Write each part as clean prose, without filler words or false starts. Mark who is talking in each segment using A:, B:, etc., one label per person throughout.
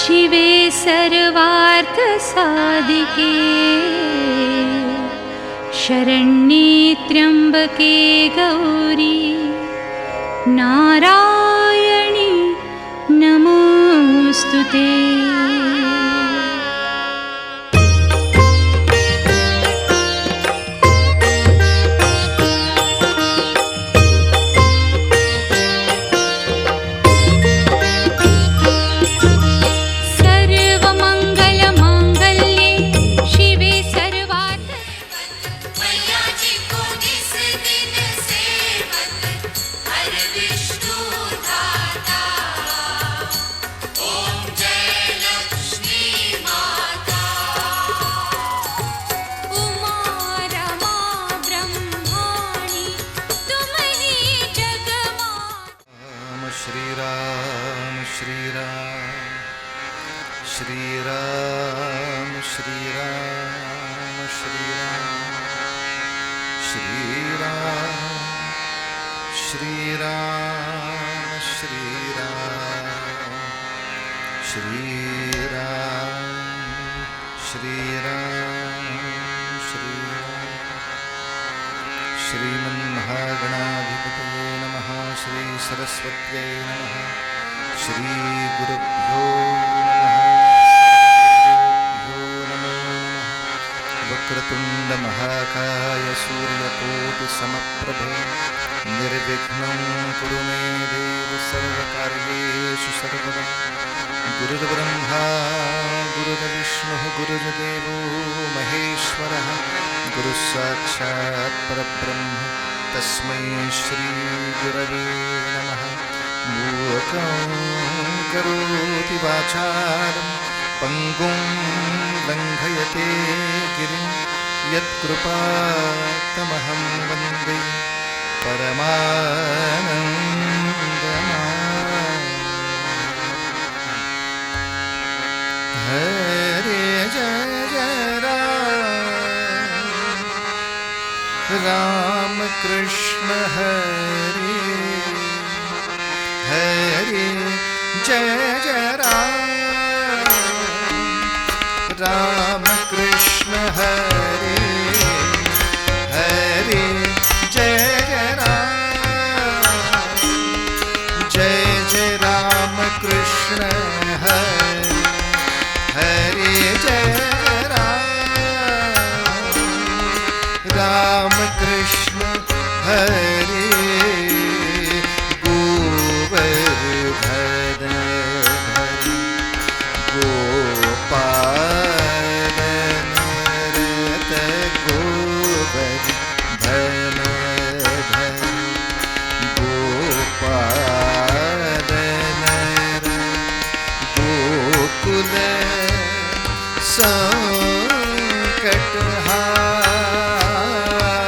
A: शिवे सर्वार्थसाधिके शरण्ये त्र्यम्बके गौरी नारायणी नमोऽस्तुते।
B: श्रीराम श्रीराम श्रीराम श्रीराम श्रीराम श्रीराम श्रीराम श्रीराम श्रीमन्महागणाधिपतये नमः। श्री सरस्वत्यै नमः। श्री गुरुभ्यो वक्रतुंड महाकाय सूर्यकोटिसमप्रभ निर्विघ्नं कुरु मे देव सर्वकार्येषु सर्वदा। गुरुर्ब्रह्मा गुरुर्विष्णुः गुरुर्देवो महेश्वरः गुरुसाक्षात् परब्रह्म तस्मै श्री गुरवे नमः। मूकं करोति वाचालं पंगुं लंघयते गिरिं यत्कृपातमहं वन्दे परमानन्दमाधवम्। हरे जय जय राम कृष्ण हरे हरे जय जय राम कृष्ण हरे हरे जय जय राम कृष्ण हरे हरे जय राम कृष्ण हरे।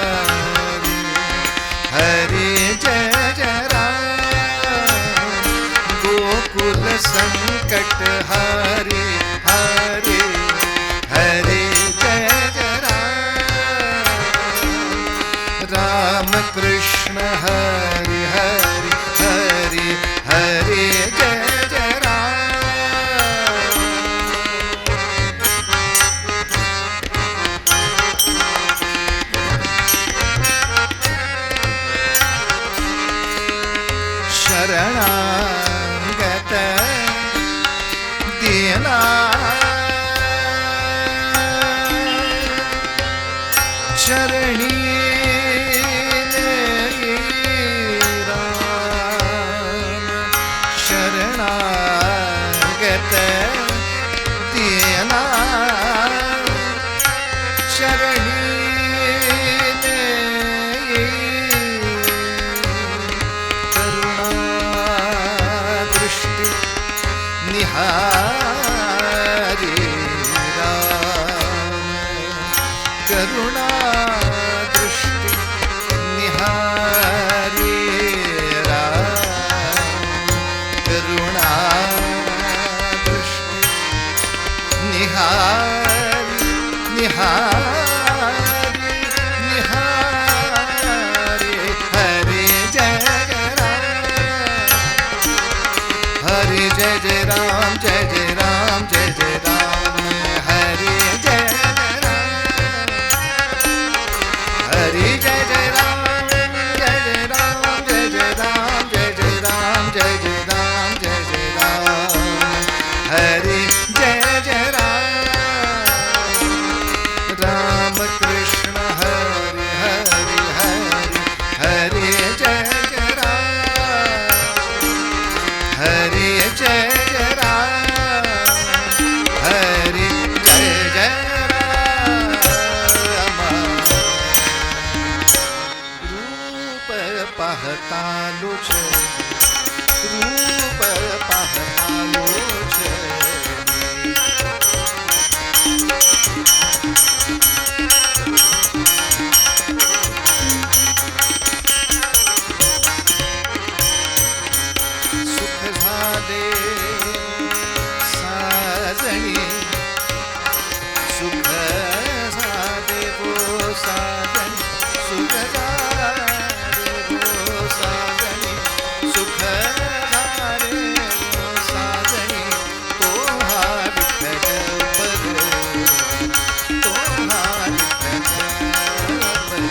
B: संकटहारी हरे जय जय राम गोकुल संकटहारी हरे हरे जय जय राम कृष्ण हरे हरे हरे हरे जय जय शरणागत दीना चरणी राम शरणागत दीना चरणी निहारे राम करुणा दृष्टि निहारे राम करुणा दृष्टि निहारे निहारे निहारे हरे जय राम हरे जय जय राम जय जय राम पाहतालो छळी रूप पाहतालो छळी सुख झाले साजणी सुख झाले वो साजणी सुख झाले वो साजणी सुख झाले वो साजणी तो हा विठ्ठल बर तो हा विठ्ठल बर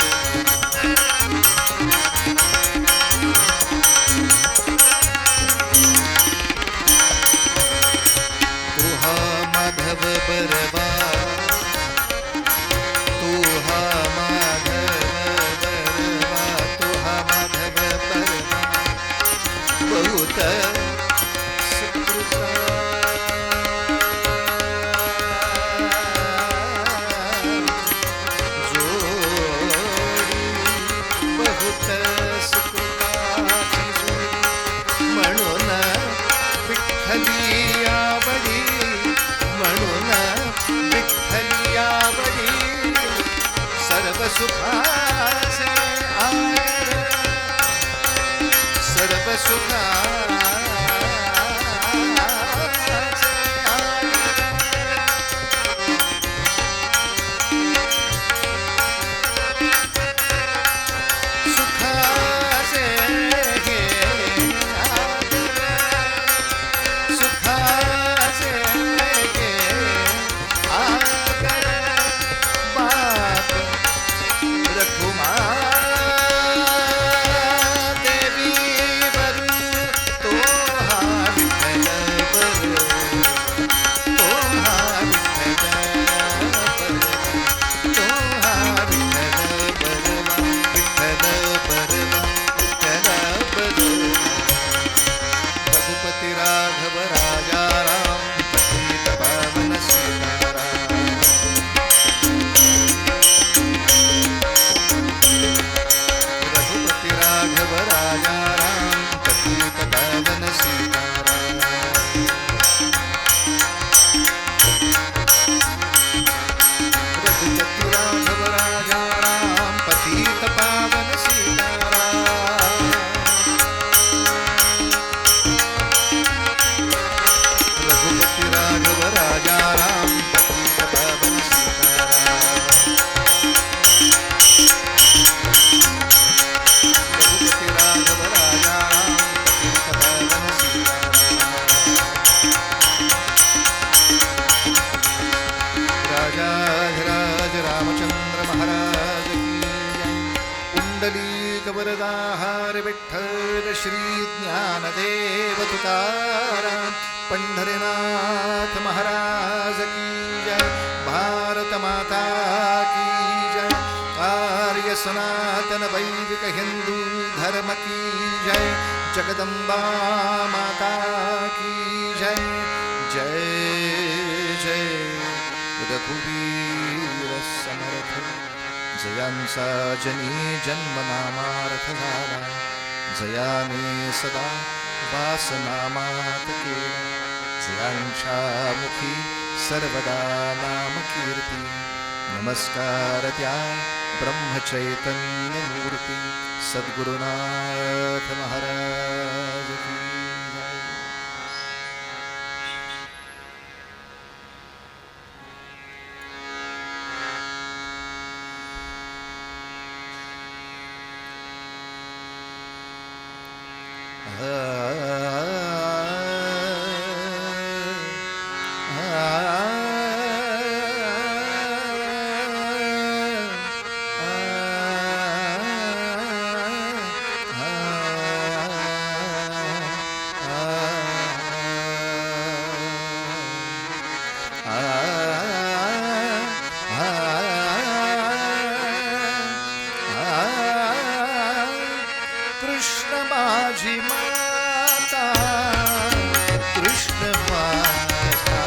B: तू हा माधव बरवा तू हा माधव बरवा तू हा माधव बरवा बहुत सुकृता जोडी बहुत सुकृताची जोडी म्हणून विठ्ठली आवडी म्हणून विठ्ठली आवडी सर्व सुखाचे आयर सर्व सुखाचे आयर सुखाचे घे सुखाचे घे आगर बाप रखुमा देवी वर तो हा विठ्ठल बर तो हा विठ्ठल बर तो हा विठ्ठल बरवा विठ्ठल बरवा विठ्ठल बरवा रघुपती राघव राजा राम पतित पावन सीताराम रघुपती राघव राजा राम पतित पावन सीताराम रघुपती राघव राजा राम पतित पावन सीताराम रघुपती राघव राजा राम पतित पावन सीताराम रघुपती राघव राजा राम पतित पावन सीताराम राजाधिराज रामचंद्र महाराज की जय पुंडलीक वरदाहार विठ्ठल श्री ज्ञानदेव तुकाराम पंढरीनाथ महाराज की जय भारत माता की जय आर्य सनातन वैदिक हिंदू धर्म की जय जगदम्बा माता की जय जय जय रघुवीर समर्थ जयांचा जनी जन्मनामार्थ झाला जयाने सदा वासनामात केला जयांच्या मुखी सर्वदा नाम कीर्ती नमस्कार त्या ब्रह्मचैतन्य मूर्ती सद्गुरुनाथ महाराज की जय. कृष्ण माझी माता कृष्ण माझा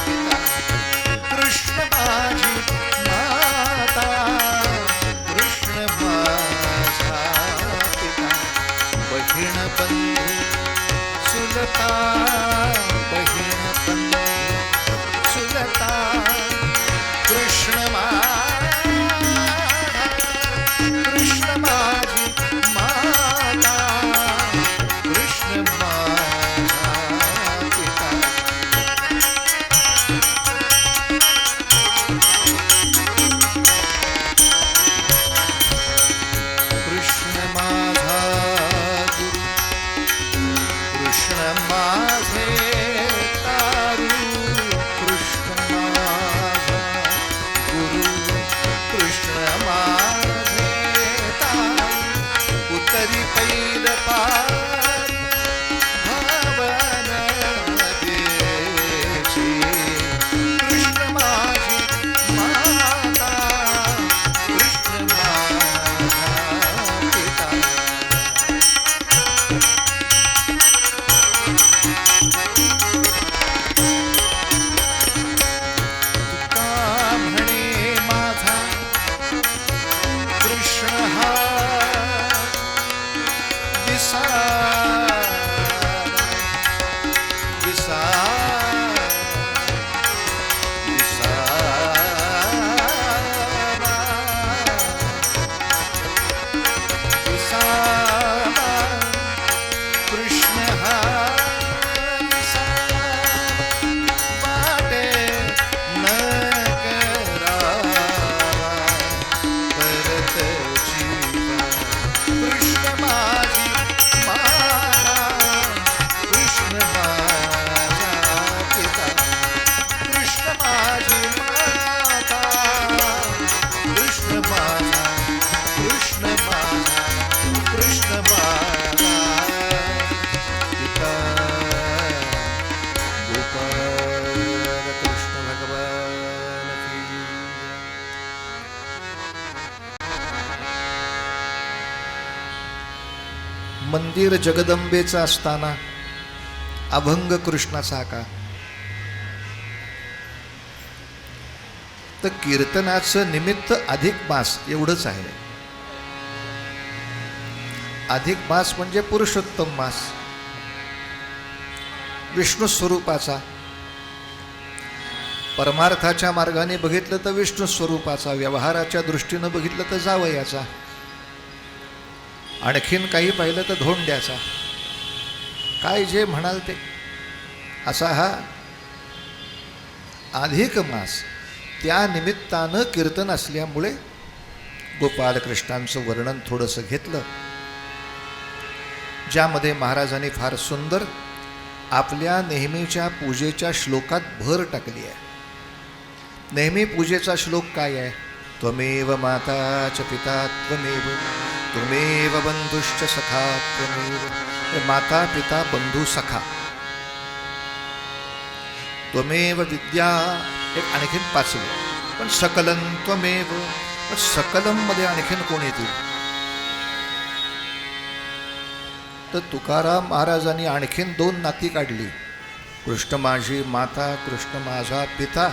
B: पिता कृष्ण माझी माता कृष्ण माझा पिता मंदिर जगदंबेचं असताना अभंग कृष्णाचा का? तर कीर्तनाचं निमित्त अधिक मास एवढंच आहे. अधिक मास म्हणजे पुरुषोत्तम मास, विष्णू स्वरूपाचा. परमार्थाच्या मार्गाने बघितलं तर विष्णू स्वरूपाचा, व्यवहाराच्या दृष्टीनं बघितलं तर जावयाचा, आणखीन काही पाहिलं तर धोंड्याचा. काय जे म्हणाल ते असा हा अधिक मास. त्या निमित्तानं कीर्तन असल्यामुळे गोपालकृष्णांचं वर्णन थोडंसं घेतलं, ज्यामध्ये महाराजांनी फार सुंदर आपल्या नेहमीच्या पूजेच्या श्लोकात भर टाकली आहे. नेहमी पूजेचा श्लोक काय आहे? त्वमेव माता च पिता त्वमेव, त्वमेव बंधुश्च सखा त्वमेव. माता पिता बंधू सखा. त्वमेव विद्या एक आणखीन पाचवं, पण सकलं त्वमेव. पण सकलम मध्ये आणखीन कोण येतील? तर तुकाराम महाराजांनी आणखीन दोन नाती काढली. कृष्ण माझी माता, कृष्ण माझा पिता,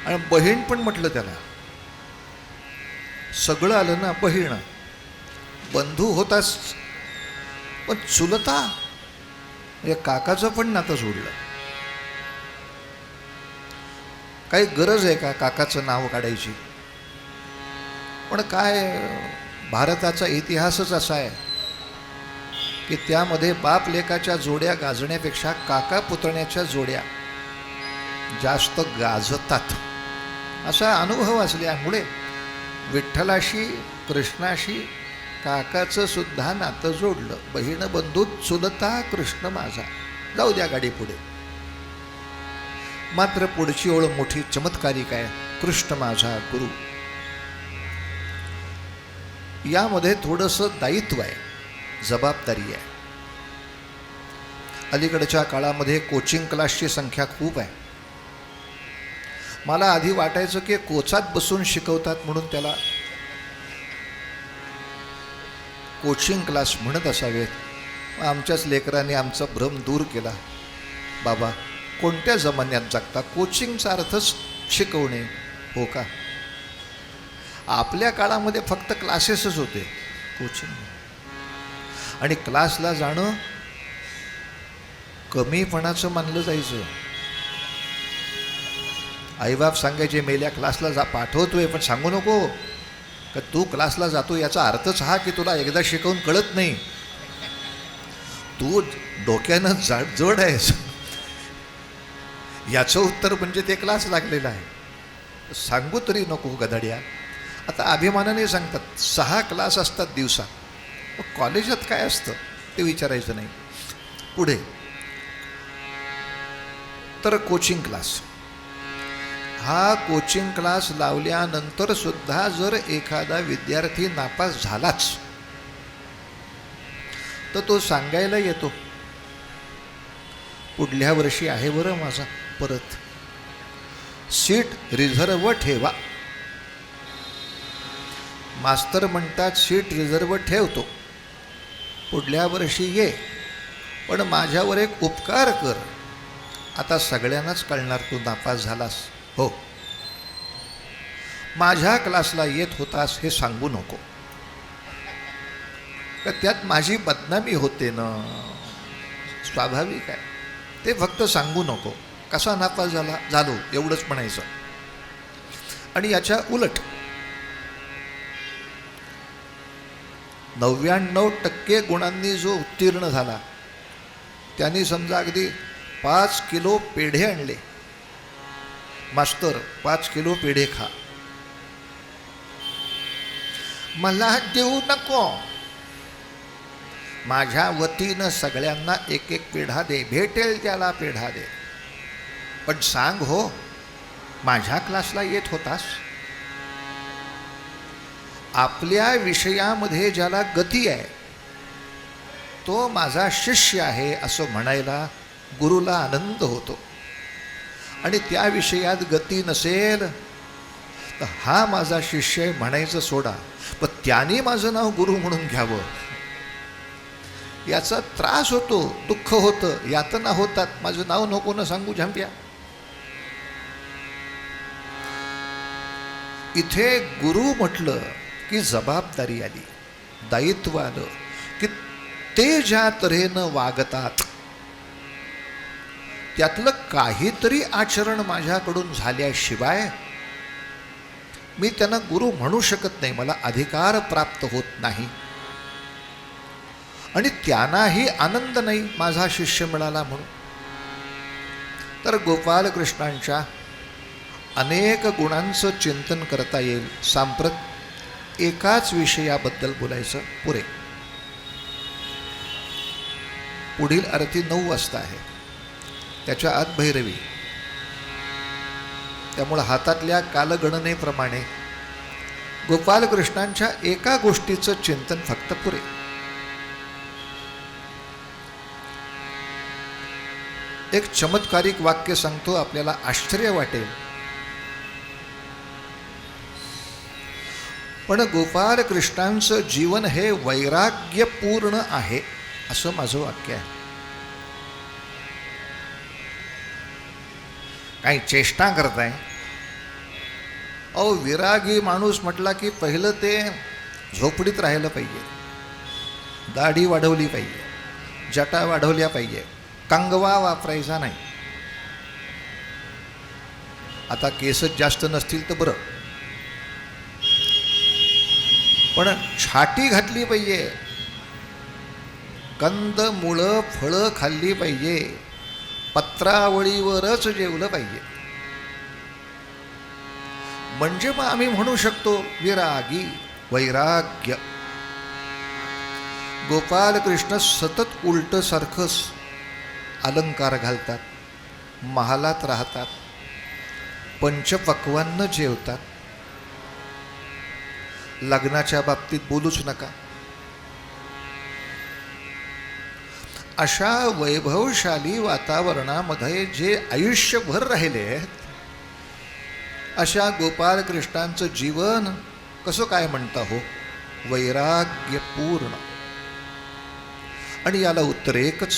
B: आणि बहीण पण म्हटलं त्याला. सगळं आलं ना. बहीण, बंधू होताच, पण चुलता म्हणजे काकाचं पण नातं जोडलं. काही गरज आहे का काकाचं नाव काढायची? पण काय, भारताचा इतिहासच असा आहे की त्यामध्ये बाप लेकाच्या जोड्या गाजण्यापेक्षा काका पुतण्याच्या जोड्या जास्त गाजतात. असा अनुभव असल्यामुळे विठ्ठलाशी कृष्णाशी काकाचं सुद्धा नातं जोडलं. बहीण बंधू चुलता कृष्ण माझा. जाऊ द्या गाडी पुढे. मात्र पुढची ओळ मोठी चमत्कारिक आहे. कृष्ण माझा गुरु. यामध्ये थोडंसं दायित्व आहे, जबाबदारी आहे. अलीकडच्या काळामध्ये कोचिंग क्लासची संख्या खूप आहे. मला आधी वाटायचं की कोचात बसून शिकवतात म्हणून त्याला कोचिंग क्लास म्हणत असावेत. आमच्याच लेकरांनी आमचा भ्रम दूर केला. बाबा, कोणत्या जमान्यात जगता? कोचिंगचा अर्थच शिकवणे हो का? आपल्या काळामध्ये फक्त क्लासेसच होते, कोचिंग. आणि क्लासला जाणं कमीपणाचं मानलं जायचं. आईबाप सांगायचे, मेल्या क्लासला जा, पाठवतोय पण सांगू नको का तू क्लासला जातो. याचा अर्थच हा की तुला एकदा शिकवून कळत नाही, तू डोक्यानं जड आहेस. याचं उत्तर म्हणजे ते क्लास लागलेला आहे. सांगू तरी नको गधड्या. आता अभिमानाने सांगतात 6 क्लास असतात दिवसा. कॉलेजात काय असतं ते विचारायचं नाही. पुढे तर कोचिंग क्लास. हा कोचिंग क्लास लावल्यानंतर सुद्धा जर एखादा विद्यार्थी नापास झालाच तर तो सांगायला येतो, पुढल्या वर्षी आहे बरं माझा परत, सीट रिझर्व ठेवा. मास्तर म्हणतात सीट रिझर्व ठेवतो, पुढल्या वर्षी ये, पण माझ्यावर एक उपकार कर. आता सगळ्यांनाच कळणार तू नापास झालास. हो, माझ्या क्लासला येत होतास हे सांगू नको, का त्यात माझी बदनामी होते ना. स्वाभाविक आहे, ते फक्त सांगू नको. कसा नापास झालो एवढंच म्हणायचं. आणि याच्या उलट 99% गुणांनी जो उत्तीर्ण झाला त्यांनी समजा अगदी 5 किलो पेढे आणले. मास्तर 5 किलो पेढे खा. मला देऊ नको, माझ्या वतीनं सगळ्यांना एक एक पेढा दे, भेटेल त्याला पेढा दे, पण सांग हो माझ्या क्लासला येत होतास. आपल्या विषयामध्ये ज्याला गती आहे तो माझा शिष्य आहे असं म्हणायला गुरुला आनंद होतो. आणि त्या विषयात गती नसेल तर हा माझा शिष्य म्हणायचं सोडा, पण त्याने माझं नाव गुरु म्हणून घ्यावं याचा त्रास होतो, दुःख होतं, यातना होतात. माझं नाव नको न सांगू झांप्या. इथे गुरु म्हटलं की जबाबदारी आली, दायित्व आलं की ते ज्या तऱ्हेनं वागतात त्यातलं काहीतरी आचरण माझ्याकडून झाल्याशिवाय मी त्यांना गुरु म्हणू शकत नाही, मला अधिकार प्राप्त होत नाही. आणि त्यांनाही आनंद नाही माझा शिष्य मिळाला म्हणून. तर गोपालकृष्णांच्या अनेक गुणांचं चिंतन करता येईल. सांप्रत एकाच विषयाबद्दल बोलायचं पुरे. पुढील आरती 9 वाजता आहे, त्याच्या आत भैरवी. त्यामुळे हातातल्या कालगणनेप्रमाणे गोपालकृष्णांच्या एका गोष्टीचं चिंतन फक्त पुरे. एक चमत्कारिक वाक्य सांगतो, आपल्याला आश्चर्य वाटेल. पण गोपालकृष्णांचं जीवन हे वैराग्यपूर्ण आहे असं माझं वाक्य आहे. काही चेष्टा करताय? अहो, विरागी माणूस म्हटला की पहिलं ते झोपडीत राहिलं पाहिजे, दाढी वाढवली पाहिजे, जटा वाढवल्या पाहिजे, कंगवा वापरायचा नाही. आता केसच जास्त नसतील तर बरं, पण छाटी घातली पाहिजे, कंद मुळं फळं खाल्ली पाहिजे, पत्रावळीवरच जेवलं पाहिजे. म्हणजे मग आम्ही म्हणू शकतो विरागी, वैराग्य. गोपालकृष्ण सतत उलट सारखंच अलंकार घालतात, महालात राहतात, पंचपक्वान्न जेवतात. लग्नाच्या बाबतीत बोलूच नका. अशा वैभवशाली वातावरणामध्ये जे आयुष्यभर राहिले, अशा गोपालकृष्णांचं जीवन कसं काय म्हणता हो? वैराग्यपूर्ण. आणि याला उत्तर एकच,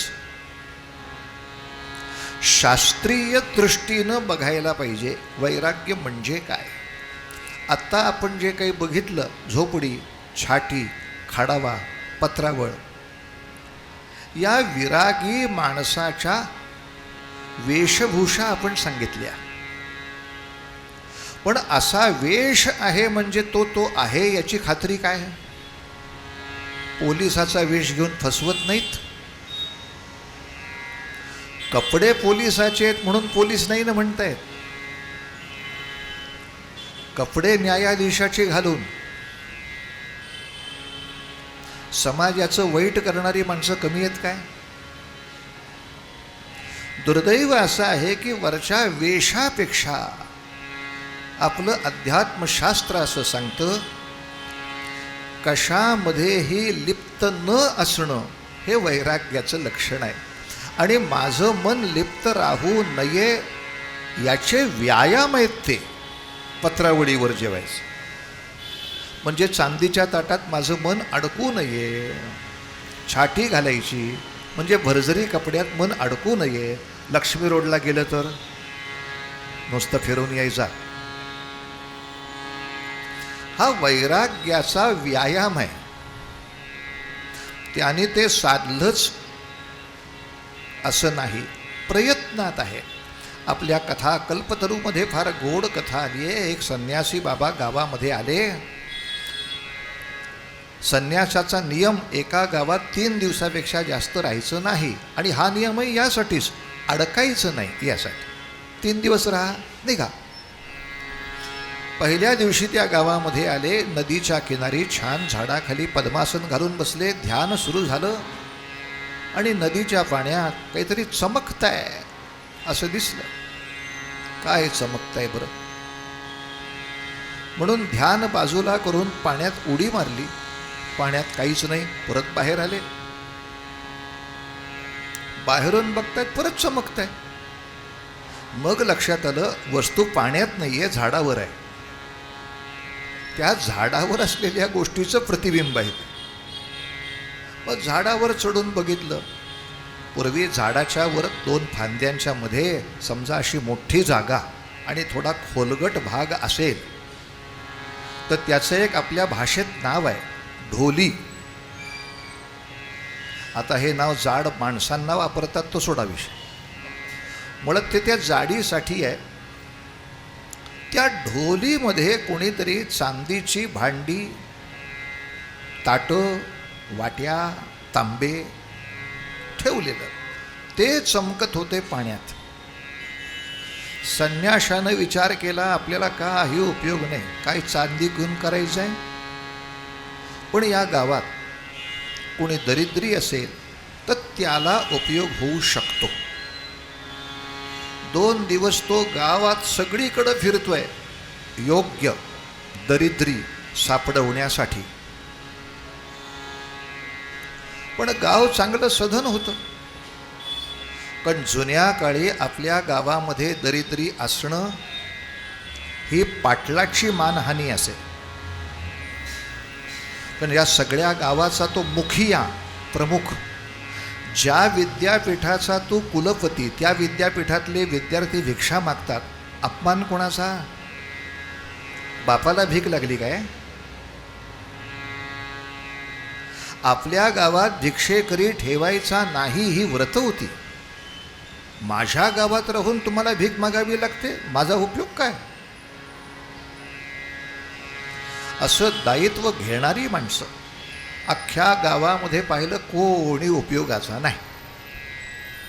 B: शास्त्रीय दृष्टीनं बघायला पाहिजे वैराग्य म्हणजे काय. आत्ता आपण जे काही बघितलं, झोपडी, छाटी, खाडावा, पत्रावळ, या विरागी माणसाच्या वेशभूषा आपण सांगितल्या. पण असा वेश आहे म्हणजे तो आहे याची खात्री काय? पोलिसाचा वेश घेऊन फसवत नाहीत. कपडे पोलिसाचे आहेत म्हणून पोलीस नाही ना म्हणतायत. कपडे न्यायाधीशाचे घालून समाजाचं वाईट करणारी माणसं कमी आहेत काय? दुर्दैव असं आहे की वरच्या वेशापेक्षा आपलं अध्यात्मशास्त्र असं सांगतं, कशामध्येही लिप्त न असणं हे वैराग्याचं लक्षण आहे. आणि माझं मन लिप्त राहू नये याचे व्यायाम आहेत ते. पत्रावळीवर जेवायचं म्हणजे चांदीच्या ताटात माझं मन अडकू नये. छाटी घालायची म्हणजे भरजरी कपड्यात मन अडकू नये. लक्ष्मी रोडला गेलं तर नुसतं फिरून यायचा. हा वैराग्याचा व्यायाम आहे. त्याने ते साधलंच असं नाही, प्रयत्नात आहे. आपल्या कथा कल्पतरूमध्ये फार गोड कथा आली आहे. एक संन्यासी बाबा गावामध्ये आले. संन्यासाचा नियम एका गावात 3 दिवसापेक्षा जास्त राहायचं नाही. आणि हा नियमही यासाठीच, अडकायचं नाही यासाठी. 3 दिवस राहा, निघा. पहिल्या दिवशी त्या गावामध्ये आले. नदीच्या किनारी छान झाडाखाली पद्मासन घालून बसले. ध्यान सुरू झालं आणि नदीच्या पाण्यात काहीतरी चमकतंय असं दिसलं. काय चमकतंय बरं म्हणून ध्यान बाजूला करून पाण्यात उडी मारली. पाण्यात काहीच नाही. परत बाहेर आले. बाहेरून बघतायत परत चमकतंय. मग लक्षात आलं वस्तू पाण्यात नाहीये, झाडावर आहे. त्या झाडावर असलेल्या गोष्टीचं प्रतिबिंब आहे. मग झाडावर चढून बघितलं. पूर्वी झाडाच्या वर 2 फांद्यांच्या मध्ये समजा अशी मोठी जागा आणि थोडा खोलगट भाग असेल तर त्याचं एक आपल्या भाषेत नाव आहे, ढोली. आता हे नाव जाड माणसांना वापरतात, तो सोडा विषय. मुळात ते त्या जाडीसाठी आहे. त्या ढोलीमध्ये कोणीतरी चांदीची भांडी, ताटं, वाट्या, तांबे ठेवलेलं. ते चमकत होते पाण्यात. संन्याशानं विचार केला, आपल्याला काही उपयोग नाही, काय चांदी घेऊन करायचं आहे. पण या गावात कोणी दरिद्री असेल तर त्याला उपयोग होऊ शकतो. 2 दिवस तो गावात सगळीकडे फिरतोय योग्य दरिद्री सापडवण्यासाठी. पण गाव चांगलं सधन होतं. पण जुन्या काळी आपल्या गावामध्ये दरिद्री असणं ही पाटलाची मानहानी असे. पण या सगळ्या गावाचा तो मुखिया, प्रमुख, ज्या विद्यापीठाचा तो कुलपती, त्या विद्यापीठातले विद्यार्थी भिक्षा मागतात. अपमान कोणाचा? बापाला भीक लागली काय? आपल्या गावात भिक्षेकरी ठेवायचा नाही ही व्रत होती. माझ्या गावात राहून तुम्हाला भीक मागावी लागते, माझा उपयोग काय? असं दायित्व घेणारी माणसं अख्ख्या गावामध्ये पाहिलं कोणी उपयोगाचा नाही.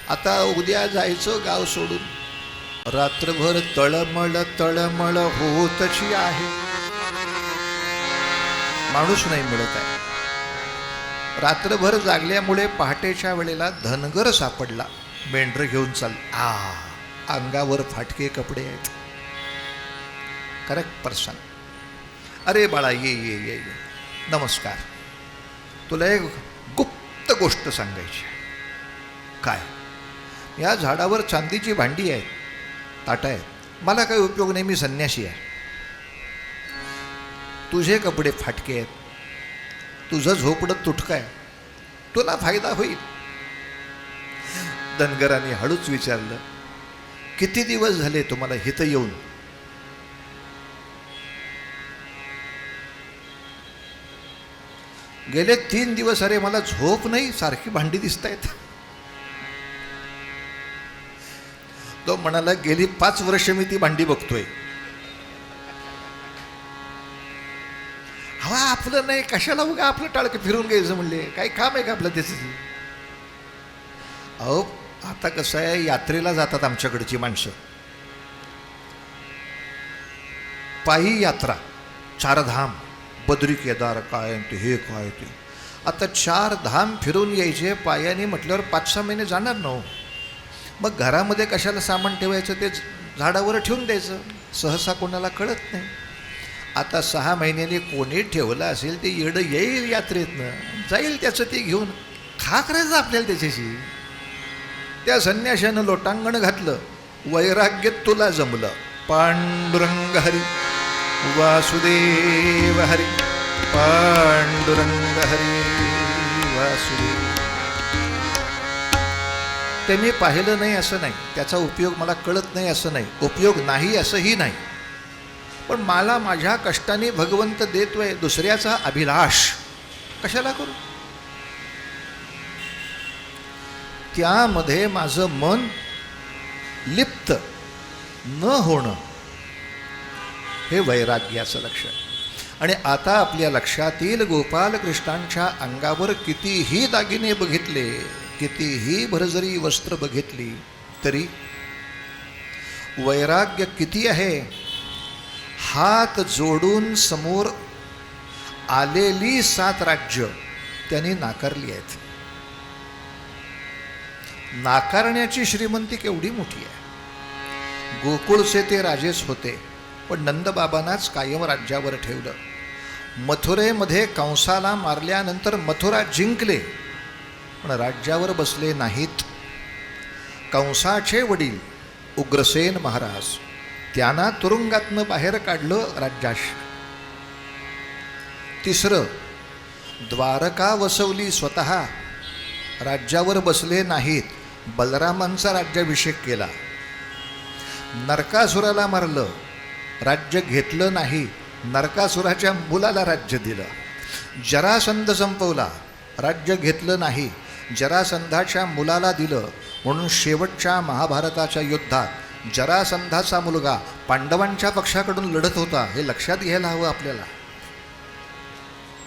B: आता उद्या जायचं गाव सोडून. रात्रभर तळमळ तळमळ होतची आहे. माणूस नाही मिळत आहे. रात्रभर जागल्यामुळे पहाटेच्या वेळेला धनगर सापडला. मेंढर घेऊन चाल. अंगावर फाटके कपडे आहेत. Correct person. अरे बाळा, ये ये ये ये, नमस्कार. तुला एक गुप्त गोष्ट सांगायची. काय? या झाडावर चांदीची भांडी आहेत, ताटं आहेत. मला काही उपयोग नाही, मी संन्यासी आहे. तुझे कपडे फाटके आहेत, तुझं झोपडं तुटकं आहे, तुला फायदा होईल. धनगराने हळूच विचारलं, किती दिवस झाले तुम्हाला इथं येऊन? गेले 3 दिवस. अरे मला झोप नाही, सारखी भांडी दिसतायत. तो म्हणाला, गेली 5 वर्ष मी ती भांडी बघतोय. हवा आपलं नाही, कशाला उगा आपलं टाळकं फिरून घ्यायचं म्हणले, काही काम आहे का आपलं त्याचं? अहो आता कसं आहे, यात्रेला जातात आमच्याकडची माणसं, पायी यात्रा, 4 धाम, बद्री केदार काय ते, हे काय ते. आता 4 धाम फिरून यायचे पायाने म्हटल्यावर 5-6 महिने जाणार ना. मग घरामध्ये कशाला सामान ठेवायचं, ते झाडावर ठेवून द्यायचं, सहसा कोणाला कळत नाही. आता 6 महिन्यांनी कोणी ठेवलं असेल ते येडं येईल यात्रेतनं, जाईल त्याचं ते घेऊन. खा करायचं आपल्याला त्याच्याशी. त्या संन्याशानं लोटांगण घातलं. वैराग्य तुला जमलं. पांडुरंग हरी वासुदेव हरी, पांडुरंग हरी वासुदेव. त्यांनी पाहिलं नाही असं नाही, त्याचा उपयोग मला कळत नाही असं नाही, उपयोग नाही असंही नाही. पण मला माझ्या कष्टाने भगवंत देतोय, दुसऱ्याचा अभिलाष कशाला करू? त्यामध्ये माझं मन लिप्त न होणं हे वैराग्याचं लक्षण. आणि आता आपल्या लक्षात येईल, गोपालकृष्णांच्या अंगावर कितीही दागिने बघितले, कितीही भरजरी वस्त्र बघितली, तरी वैराग्य किती आहे? हात जोडून समोर आलेली 7 राज्य त्यांनी नाकारली आहेत. नाकारण्याची श्रीमंती केवढी मोठी आहे. गोकुळचे ते राजेच होते, पण नंदबाबांनाच कायम राज्यावर ठेवलं. मथुरेमध्ये कंसाला मारल्यानंतर मथुरा जिंकले, पण राज्यावर बसले नाहीत. कंसाचे वडील उग्रसेन महाराज, त्यांना तुरुंगातनं बाहेर काढलं राज्याश. 3रं द्वारका वसवली स्वतः, राज्यावर बसले नाहीत, बलरामांचा राज्याभिषेक केला. नरकासुराला मारलं, राज्य घेतलं नाही, नरकासुराच्या मुलाला राज्य दिलं. जरासंध संपवला, राज्य घेतलं नाही, जरासंधाच्या मुलाला दिलं. म्हणून शेवटच्या महाभारताच्या युद्धात जरासंधाचा मुलगा पांडवांच्या पक्षाकडून लढत होता. हे लक्षात घ्यायला हवं आपल्याला.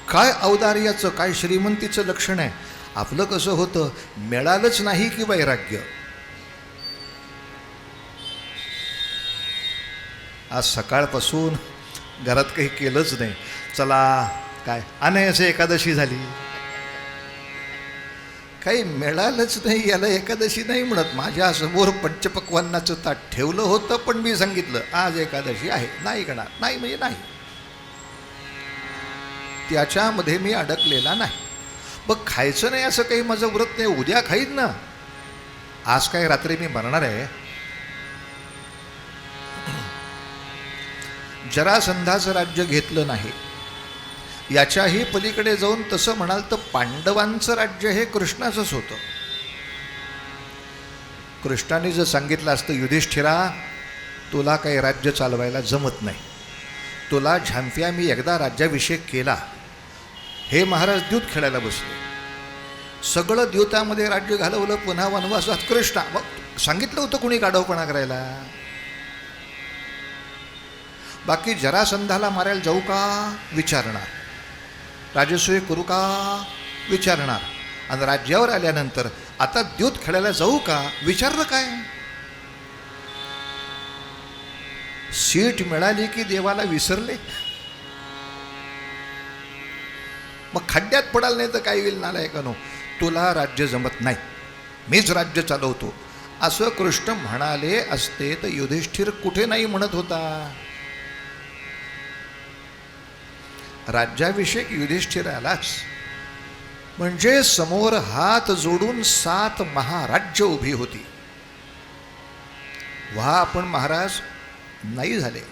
B: काय औदार्याचं, काय श्रीमंतीचं लक्षण आहे. आपलं कसं होतं, मिळालंच नाही की वैराग्य. आज सकाळपासून घरात काही केलंच नाही. चला काय अनयस एकादशी झाली, काही मिळालंच नाही, याला एकादशी नाही म्हणत. माझ्यासमोर पंचपक्वान्नाचं ताट ठेवलं होतं, पण मी सांगितलं आज एकादशी आहे, नाही करणार. नाही म्हणजे नाही, त्याच्यामध्ये मी अडकलेला नाही. मग खायचं नाही असं काही माझं व्रत नाही, उद्या खाईन ना. आज काय रात्री मी मरणार आहे. जरासंधाचं राज्य घेतलं नाही. याच्याही पलीकडे जाऊन तसं म्हणाल तर पांडवांचं राज्य हे कृष्णाचंच होतं. कृष्णाने जर सांगितलं असतं, युधिष्ठिरा तुला काही राज्य चालवायला जमत नाही, तुला झांप्या मी एकदा राज्याभिषेक केला. हे महाराज द्यूत खेळायला बसले, सगळं द्यूतामध्ये राज्य घालवलं, पुन्हा वनवासात. कृष्णा मग सांगितलं होतं कुणी गाढवपणा करायला. बाकी जरासंधाला मारायला जाऊ का विचारणार, राजसूय करू का विचारणार, आणि राज्यावर आल्यानंतर आता द्यूत खेळायला जाऊ का विचारलं काय. सीट मिळाली की देवाला विसरले. मग खड्ड्यात पडाल नाही तर काय होईल नालायकानो. तुला राज्य जमत नाही, मीच राज्य चालवतो असं कृष्ण म्हणाले असते तर युधिष्ठिर कुठे नाही म्हणत होता. राज्याभिषेक युधिष्ठिरालाच. म्हणजे समोर हात जोडून 7 महाराज्य उभी होती. व्हा आपण महाराज नाही झाले.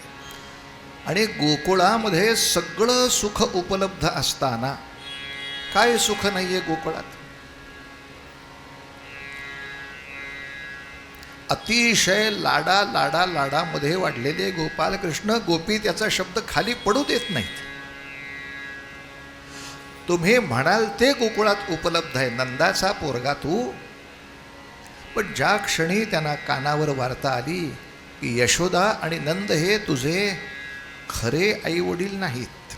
B: आणि गोकुळामध्ये सगळं सुख उपलब्ध असताना काय सुख नाही आहे गोकुळात. अतिशय लाडा लाडा लाडामध्ये वाढलेले गोपालकृष्ण, गोपी त्याचा शब्द खाली पडू देत नाहीत. तुम्ही म्हणाल ते गोकुळात उपलब्ध आहे. नंदाचा पोरगा तू. पण ज्या क्षणी त्यांना कानावर वार्ता आली की यशोदा आणि नंद हे तुझे खरे आईवडील नाहीत,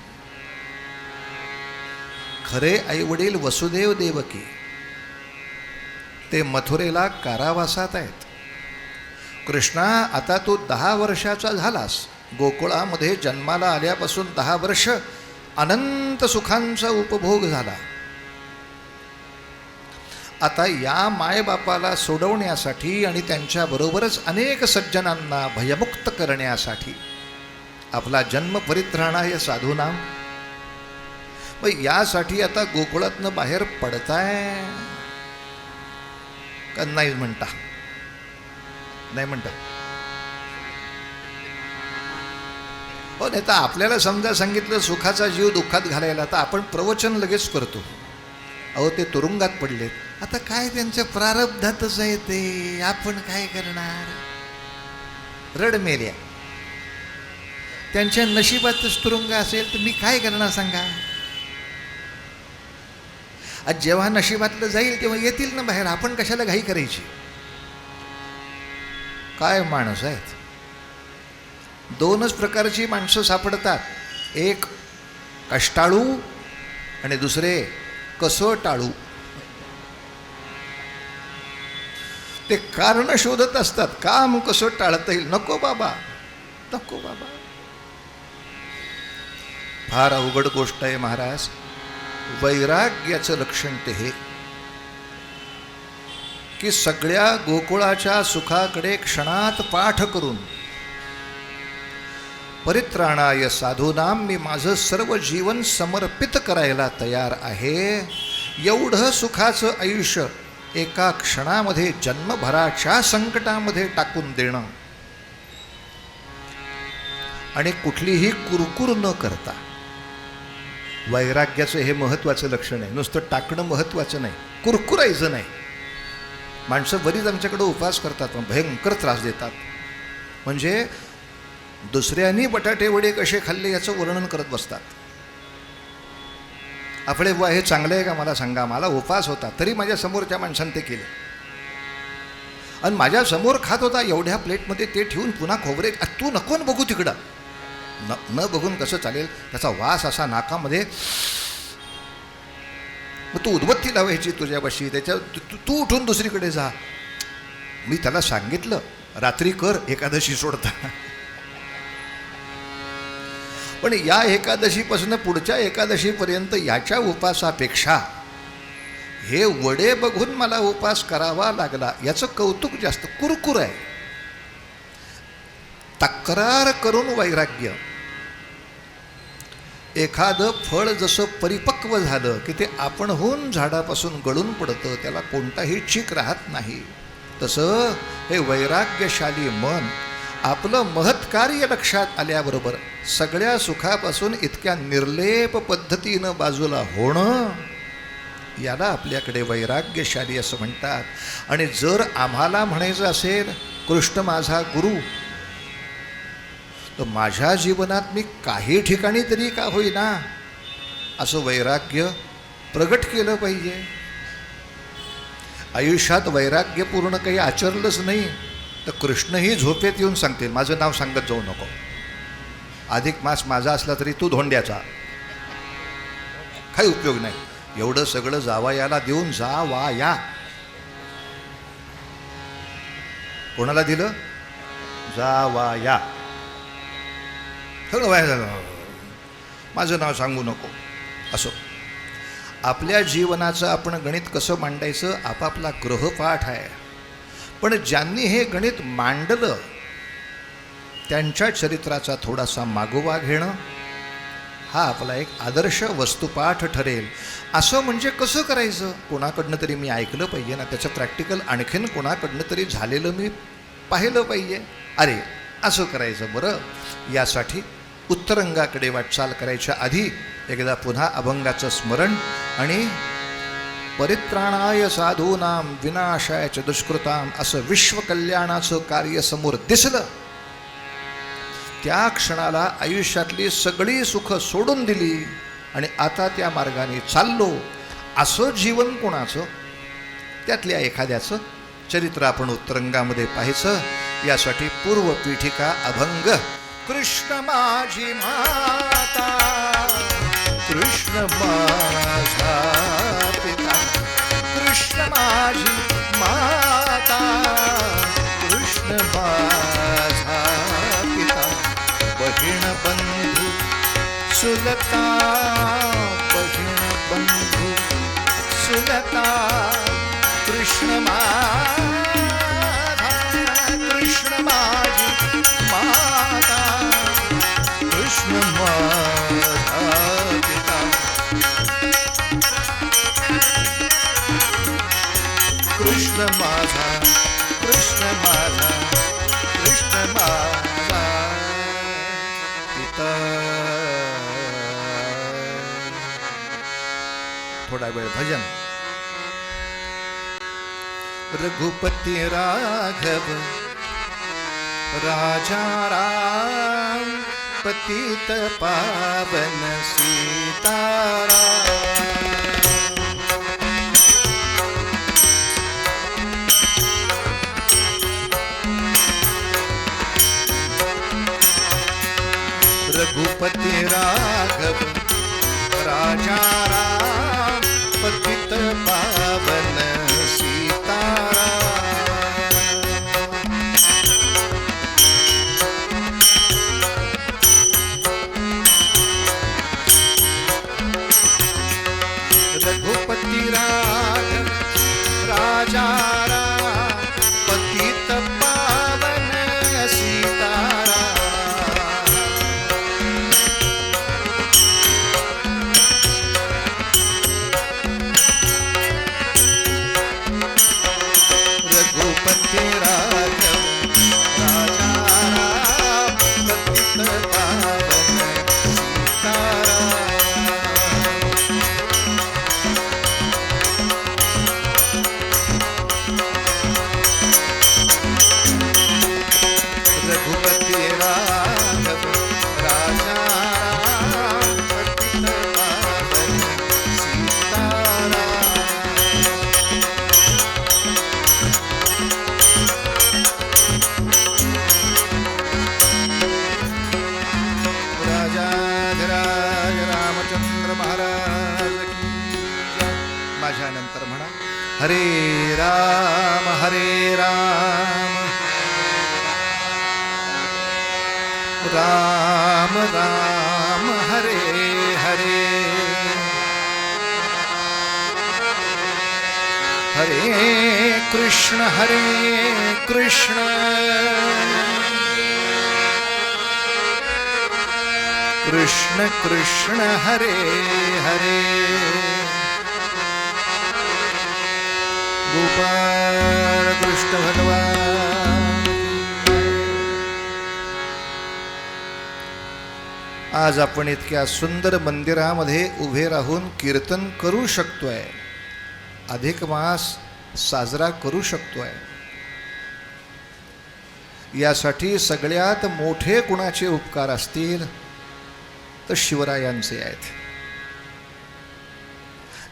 B: खरे आईवडील वसुदेव देवकी, ते मथुरेला कारावासात आहेत. कृष्णा आता तू 10 वर्षाचा झालास, गोकुळामध्ये जन्माला आल्यापासून 10 वर्ष अनंत सुखांचा उपभोग झाला. आता या मायबापाला सोडवण्यासाठी आणि त्यांच्याबरोबरच अनेक सज्जनांना भयमुक्त करण्यासाठी आपला जन्म परित्राणाय साधूनाम. मग यासाठी आता गोकुळातनं बाहेर पडताय का नाही म्हणता, नाही म्हणता. हो नाही तर आपल्याला समजा सांगितलं सुखाचा जीव दुःखात घालायला, तर आपण प्रवचन लगेच करतो. अहो ते तुरुंगात पडलेत, आता काय त्यांच्या प्रारब्धातच आहे ते, आपण काय करणार. रड मेल्या, त्यांच्या नशिबातच तुरुंग असेल तर मी काय करणार सांगा. आज जेव्हा नशिबातलं जाईल तेव्हा येतील ना बाहेर, आपण कशाला घाई करायची. काय माणूस आहेत. 2च प्रकारची माणसं सापडतात, एक कष्टाळू आणि दुसरे कसं टाळू. ते कारण शोधत असतात, काम कसं टाळता येईल. नको बाबा, नको बाबा. फार अवघड गोष्ट आहे महाराज. वैराग्याचं लक्षण ते हे की सगळ्या गोकुळाच्या सुखाकडे क्षणात पाठ करून परित्राणाय साधूनाम, मी माझं सर्व जीवन समर्पित करायला तयार आहे. एवढं सुखाचं आयुष्य एका क्षणामध्ये जन्मभराच्या संकटामध्ये टाकून देणं आणि कुठलीही कुरकुर न करता वैराग्याचं हे महत्त्वाचं लक्षण आहे. नुसतं टाकणं महत्त्वाचं नाही, कुरकुरायचं नाही. माणसं बरीच आमच्याकडं उपवास करतात पण भयंकर त्रास देतात. म्हणजे दुसऱ्यांनी बटाटे वडे कसे खाल्ले याचं वर्णन करत बसतात. आपले बुवा हे चांगलं आहे का मला सांगा, मला उपवास होता तरी माझ्या समोरच्या माणसाने ते केले आणि माझ्या समोर खात होता एवढ्या प्लेटमध्ये ते ठेवून पुन्हा खोबरे तू नको न बघू तिकडं. न बघून कसं चालेल, त्याचा वास असा नाकामध्ये. मग तू उदबत्ती लावायची तुझ्यापाशी, त्याच्या तू उठून दुसरीकडे जा. मी त्याला सांगितलं रात्री कर एकादशी सोडता, पण या एकादशीपासून पुढच्या एकादशीपर्यंत याच्या उपासापेक्षा हे वडे बघून मला उपास करावा लागला याचं कौतुक जास्त. कुरकुर आहे. तक्रार करून वैराग्य. एखादं फळ जसं परिपक्व झालं की ते आपणहून झाडापासून गळून पडतं, त्याला कोणताही चीक राहत नाही. तसं हे वैराग्यशाली मन आपलं महत्कार्य लक्षात आल्याबरोबर सगळ्या सुखापासून इतक्या निर्लेप पद्धतीनं बाजूला होणं, याला आपल्याकडे वैराग्यशाली असं म्हणतात. आणि जर आम्हाला म्हणायचं असेल कृष्ण माझा गुरु, तर माझ्या जीवनात मी काही ठिकाणी तरी का होईना असं वैराग्य प्रगट केलं पाहिजे. आयुष्यात वैराग्यपूर्ण काही आचरलंच नाही तर कृष्णही झोपेत येऊन सांगतील माझं नाव सांगत जाऊ नको. अधिक मास माझा असला तरी तू धोंड्याचा, काही उपयोग नाही. एवढं सगळं जावयाला देऊन जा वा या. कोणाला दिलं? जा वा या. सगळं वाया झालं. माझं नाव सांगू नको. असो, आपल्या जीवनाचं आपण गणित कसं मांडायचं आपापला गृहपाठ आहे. पण ज्यांनी हे गणित मांडलं त्यांच्या चरित्राचा थोडासा मागोवा घेणं हा आपला एक आदर्श वस्तुपाठ ठरेल. असं म्हणजे कसं करायचं, कोणाकडनं तरी मी ऐकलं पाहिजे ना, त्याचं प्रॅक्टिकल आणखीन कोणाकडनं तरी झालेलं मी पाहिलं पाहिजे. अरे असं करायचं बरं. यासाठी उत्तरंगाकडे वाटचाल करायच्या आधी एकदा पुन्हा अभंगाचं स्मरण आणि परित्राणाय साधूनां विनाशाय च दुष्कृतां असं विश्वकल्याणाचं कार्य समोर दिसलं, त्या क्षणाला आयुष्यातली सगळी सुख सोडून दिली आणि आता त्या मार्गाने चाललो असं जीवन कोणाचं, त्यातल्या एखाद्याचं चरित्र आपण उत्तरंगामध्ये पाहायचं. यासाठी पूर्वपीठिका अभंग. कृष्ण माझी माता, कृष्ण माझा पिता, कृष्ण माझी माता, कृष्ण माझा पिता, बहीण बंधू सुलता, बहीण बंधू सुलता, कृष्ण माझा, कृष्ण माझी माता, कृष्ण माझा पिता, कृष्ण माझा, कृष्ण माझा, कृष्ण माझा पिता. थोडा वेळ भजन. रघुपति राघव राजा राम, पतित पावन सीताराम. रघुपति राघव राजा राम, पतित पावन सीताराम. रघुपति राघव राजा राम, पतित पावन सीताराम. हरे राम राम राम हरे हरे हरे कृष्ण कृष्ण कृष्ण हरे हरे गोपाल कृष्ण भगवान। आज आपण इतक्या सुंदर मंदिरामध्ये उभे राहून कीर्तन करू शकतोय, अधिक मास साजरा करू शकतोय। यासाठी सगळ्यात मोठे कुणाचे उपकार असतील तर शिवरायांचे आहेत।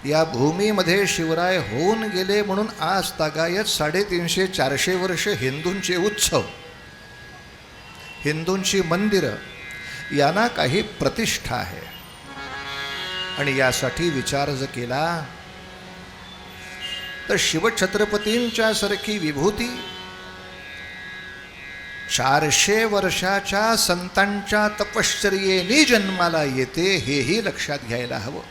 B: या भूमीमध्ये शिवराय होऊन गेले म्हणून आज तागायत 350-400 वर्ष हिंदूंचे उत्सव, हिंदूंची मंदिरं यांना काही प्रतिष्ठा आहे। आणि यासाठी विचार जर केला तर शिवछत्रपतींच्या सारखी विभूती 400 वर्षाच्या संतांच्या तपश्चर्येने जन्माला येते, हेही लक्षात घ्यायला हवं।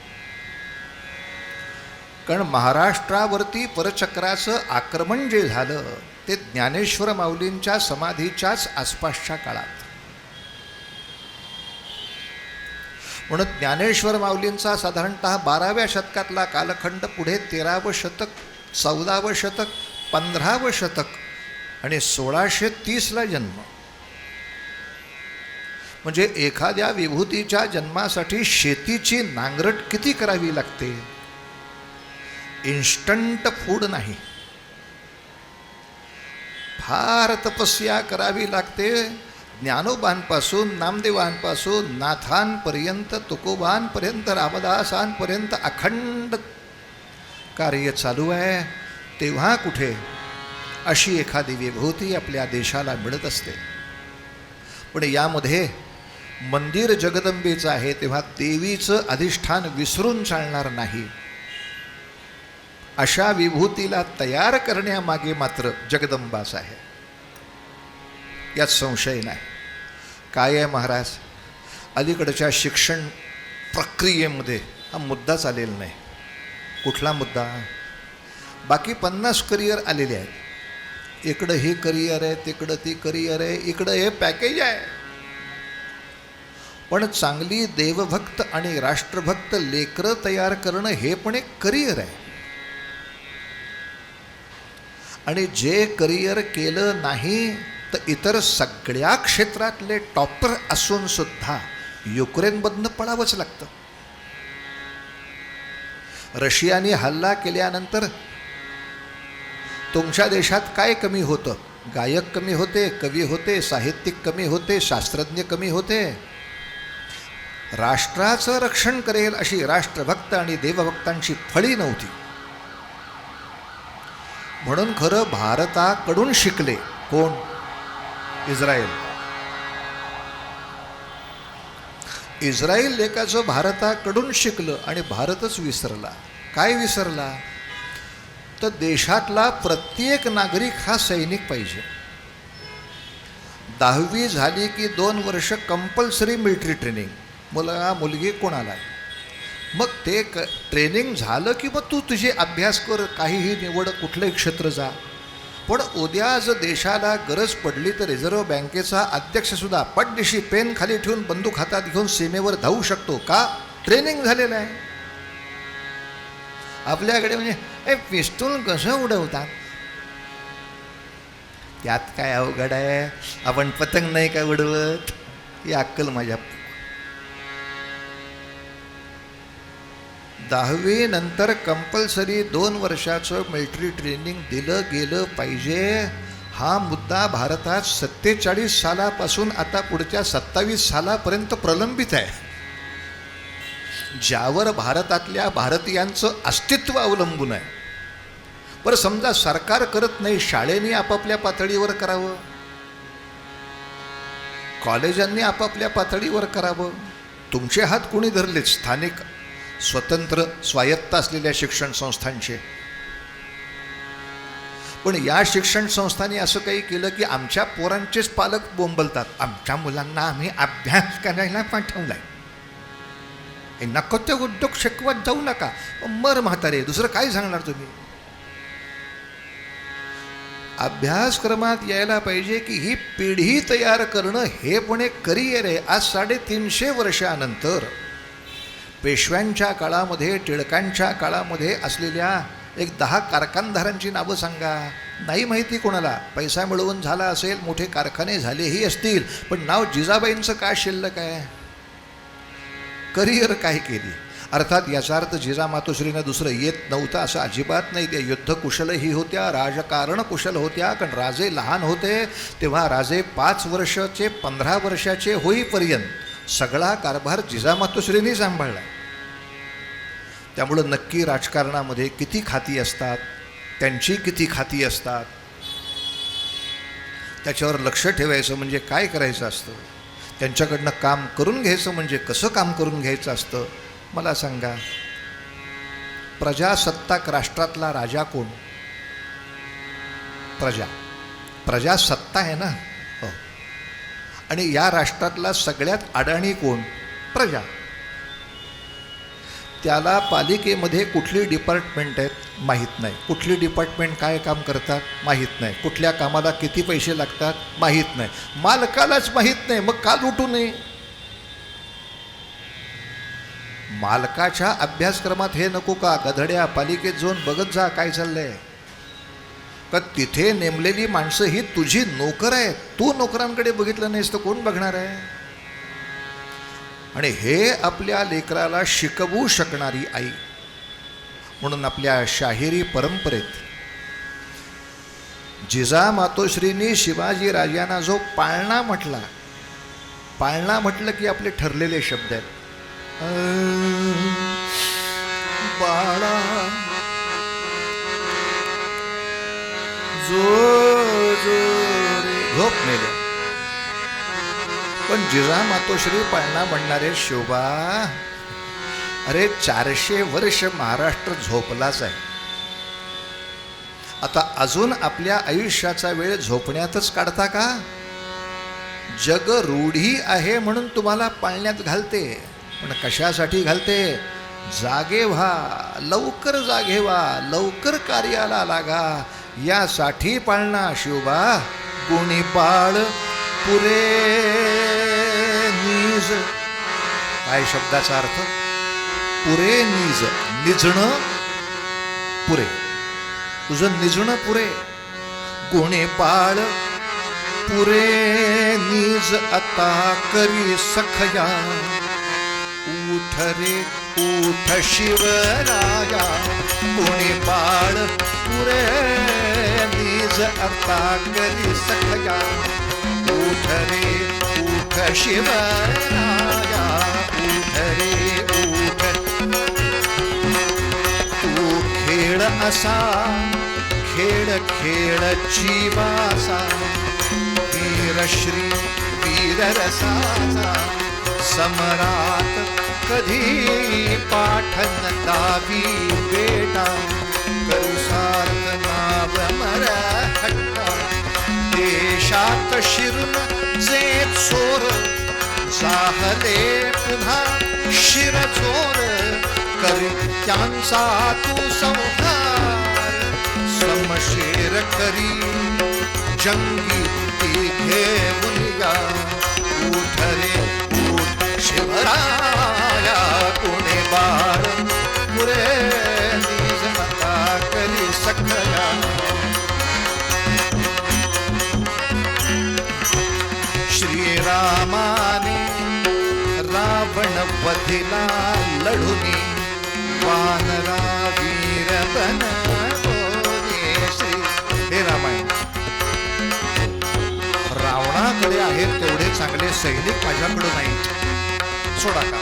B: कारण महाराष्ट्रावरती परचक्राचं आक्रमण जे झालं ते ज्ञानेश्वर माऊलींच्या समाधीच्याच आसपासच्या काळात। म्हणून ज्ञानेश्वर माऊलींचा साधारणतः 12व्या शतकातला कालखंड, पुढे 13वं शतक, 14वं शतक, 15वं शतक आणि 1630ला जन्म। म्हणजे एखाद्या विभूतीच्या जन्मासाठी शेतीची नांगरट किती करावी लागते, इन्स्टंट फूड नाही, फार तपस्या करावी लागते। ज्ञानोबांपासून, नामदेवांपासून, नाथांपर्यंत, तुकोबांपर्यंत, रामदासांपर्यंत अखंड कार्य चालू आहे। तेव्हा कुठे अशी एखादी विभूती आपल्या देशाला मिळत असते। पण यामध्ये मंदिर जगदंबेचं आहे तेव्हा देवीचं अधिष्ठान विसरून चालणार नाही। अशा विभूतीला तयार करण्यामागे मात्र जगदंबाच आहे, यात संशय नाही। काय आहे महाराज, अलीकडच्या शिक्षण प्रक्रियेमध्ये हा मुद्दाच आलेला नाही। कुठला मुद्दा? बाकी 50 करिअर आलेले आहेत, इकडं हे करिअर आहे, तिकडं ती करिअर आहे, इकडं हे पॅकेज आहे। पण चांगली देवभक्त आणि राष्ट्रभक्त लेकरं तयार करणं हे पण एक करिअर आहे। आणि जे करिअर केलं नाही तर इतर सगळ्या क्षेत्रातले टॉपर असून सुद्धा युक्रेनमधनं पळावंच लागतं। रशियाने हल्ला केल्यानंतर तुमच्या देशात काय कमी होतं? गायक कमी होते, कवी होते, साहित्यिक कमी होते, शास्त्रज्ञ कमी होते। राष्ट्राचं रक्षण करेल अशी राष्ट्रभक्त आणि देवभक्तांची फळी नव्हती। म्हणून खरं भारताकडून शिकले कोण? इस्रायल। इस्रायल लेकाचं भारताकडून शिकलं आणि भारतच विसरला। काय विसरला? तर देशातला प्रत्येक नागरिक हा सैनिक पाहिजे। 10वी झाली की 2 वर्ष कंपल्सरी मिलिटरी ट्रेनिंग, मुलगा मुलगी कोणाला। मग ते ट्रेनिंग झालं की मग तू तुझे अभ्यास कर, काहीही निवड, कुठलंही क्षेत्र जा। पण उद्या जर देशाला गरज पडली तर रिझर्व्ह बँकेचा अध्यक्षसुद्धा पटदिशी पेन खाली ठेवून बंदूक हातात घेऊन सीमेवर धावू शकतो का? ट्रेनिंग झालेलं आहे। आपल्याकडे म्हणजे पिस्तूल कसं उडवतात, त्यात काय अवघड आहे? आपण पतंग नाही काय उडवत? ही अक्कल माझ्या। 10वी नंतर कंपल्सरी 2 वर्षाचं मिलिटरी ट्रेनिंग दिलं गेलं पाहिजे। हा मुद्दा भारतात 47 सालापासून आता पुढच्या 27 सालापर्यंत प्रलंबित आहे, ज्यावर भारतातल्या भारतीयांचं अस्तित्व अवलंबून आहे। बरं, समजा सरकार करत नाही, शाळेने आपापल्या पातळीवर करावं, कॉलेजांनी आपापल्या पातळीवर करावं। तुमचे हात कोणी धरलेत? स्थानिक स्वतंत्र स्वायत्त असलेल्या शिक्षण संस्थांचे। पण या शिक्षण संस्थांनी असं काही केलं की आमच्या पोरांचेच पालक बोंबलतात, आमच्या मुलांना आम्ही अभ्यास करायला पाठवलाय, हे नको ते उद्योग शिकवत जाऊ नका. मर म्हातारे, दुसरं काय सांगणार तुम्ही? अभ्यासक्रमात यायला पाहिजे की ही पिढी तयार करणं हे पण एक करिअर आहे. आज 350 वर्षानंतर पेशव्यांच्या काळामध्ये, टिळकांच्या काळामध्ये असलेल्या एक 10 कारखानदारांची नावं सांगा. नाही माहिती कोणाला. पैसा मिळवून झाला असेल, मोठे कारखाने झालेही असतील, पण नाव जिजाबाईंचं काय शिल्लक आहे? करिअर काय केली? अर्थात याचा अर्थ जिजामातोश्रीनं दुसरं येत नव्हतं असं अजिबात नाही. त्या युद्धकुशलही होत्या, राजकारण कुशल होत्या. कारण राजे लहान होते तेव्हा राजे 5 वर्षाचे 15 वर्षाचे होईपर्यंत सगळा कारभार जिजामातोश्रींनी सांभाळला. त्यामुळं नक्की राजकारणामध्ये किती खाती असतात, त्यांची किती खाती असतात, त्याच्यावर लक्ष ठेवायचं म्हणजे काय करायचं असतं, त्यांच्याकडनं काम करून घ्यायचं म्हणजे कसं काम करून घ्यायचं असतं. मला सांगा, प्रजासत्ताक राष्ट्रातला राजा कोण? प्रजासत्ता आहे ना. हो. आणि या राष्ट्रातला सगळ्यात अडाणी कोण? प्रजा. त्याला पालिकेमध्ये कुठली डिपार्टमेंट आहेत माहीत नाही, कुठली डिपार्टमेंट काय काम करतात माहीत नाही, कुठल्या कामाला किती पैसे लागतात माहीत नाही, मालकालाच माहीत नाही. मग का लुटू नये? मालकाच्या अभ्यासक्रमात हे नको का? गधड्या, पालिकेत जाऊन बघत जा काय चाललंय. का तिथे नेमलेली माणसं ही तुझी नोकर आहेत. तू नोकरांकडे बघितलं नाहीस तर कोण बघणार आहे? आणि हे आपल्या लेकराला शिकवू शकणारी आई. म्हणून आपल्या शाहिरी परंपरेत जिजामातोश्रींनी शिवाजी राजांना जो पाळणा म्हटला, पाळणा म्हटलं की आपले ठरलेले शब्द आहेत. बाळा जो जो रे झोप मेले. पण जिजामातोश्री पाळणा म्हणणारे शिवबा, अरे 400 वर्ष महाराष्ट्र झोपलाच आहे. आता अजून आपल्या आयुष्याचा वेळ झोपण्यातच काढता का? जग रूढी आहे म्हणून तुम्हाला पाळण्यात घालते. पण कशासाठी घालते? जागे व्हा, लवकर जागे व्हा, लवकर कार्याला लागा, यासाठी पाळणा शिवबा. गुणी बाळ पुरे नीज. काय शब्दाचा अर्थ? पुरे नीज, निजणं पुरे, तुझं निजणं पुरे. गुणी बाळ पुरे नीज आता करी सखया. उठ रे उठ शिवराया, गुणी बाळ पुरे नीज आता करी सखया. उठ रे उठ शिवराया, उठ रे उठ. तू खेळ असा खेळ खेळ जीवासा, वीरश्री वीर रसाचा. समरात कधी पाठन दावी बेटा, करू सार्थ नाव मराठा. देशात शिरून जे चोर, जाहले पुन्हा शिर चोर. करी त्यांचा तू संहार, समशेर करी जंगी ती घेऊन या. उठ रे उठ शिवराया, गुणी बाळ पुरे नीज आता करी सखया. श्रीरामाने रावण वधिला लढुनी, वानरा वीर बनवले. श्री हे रामायण. रावणाकडे आहेत तेवढे चांगले सैनिक माझ्याकडे नाही, सोडा का.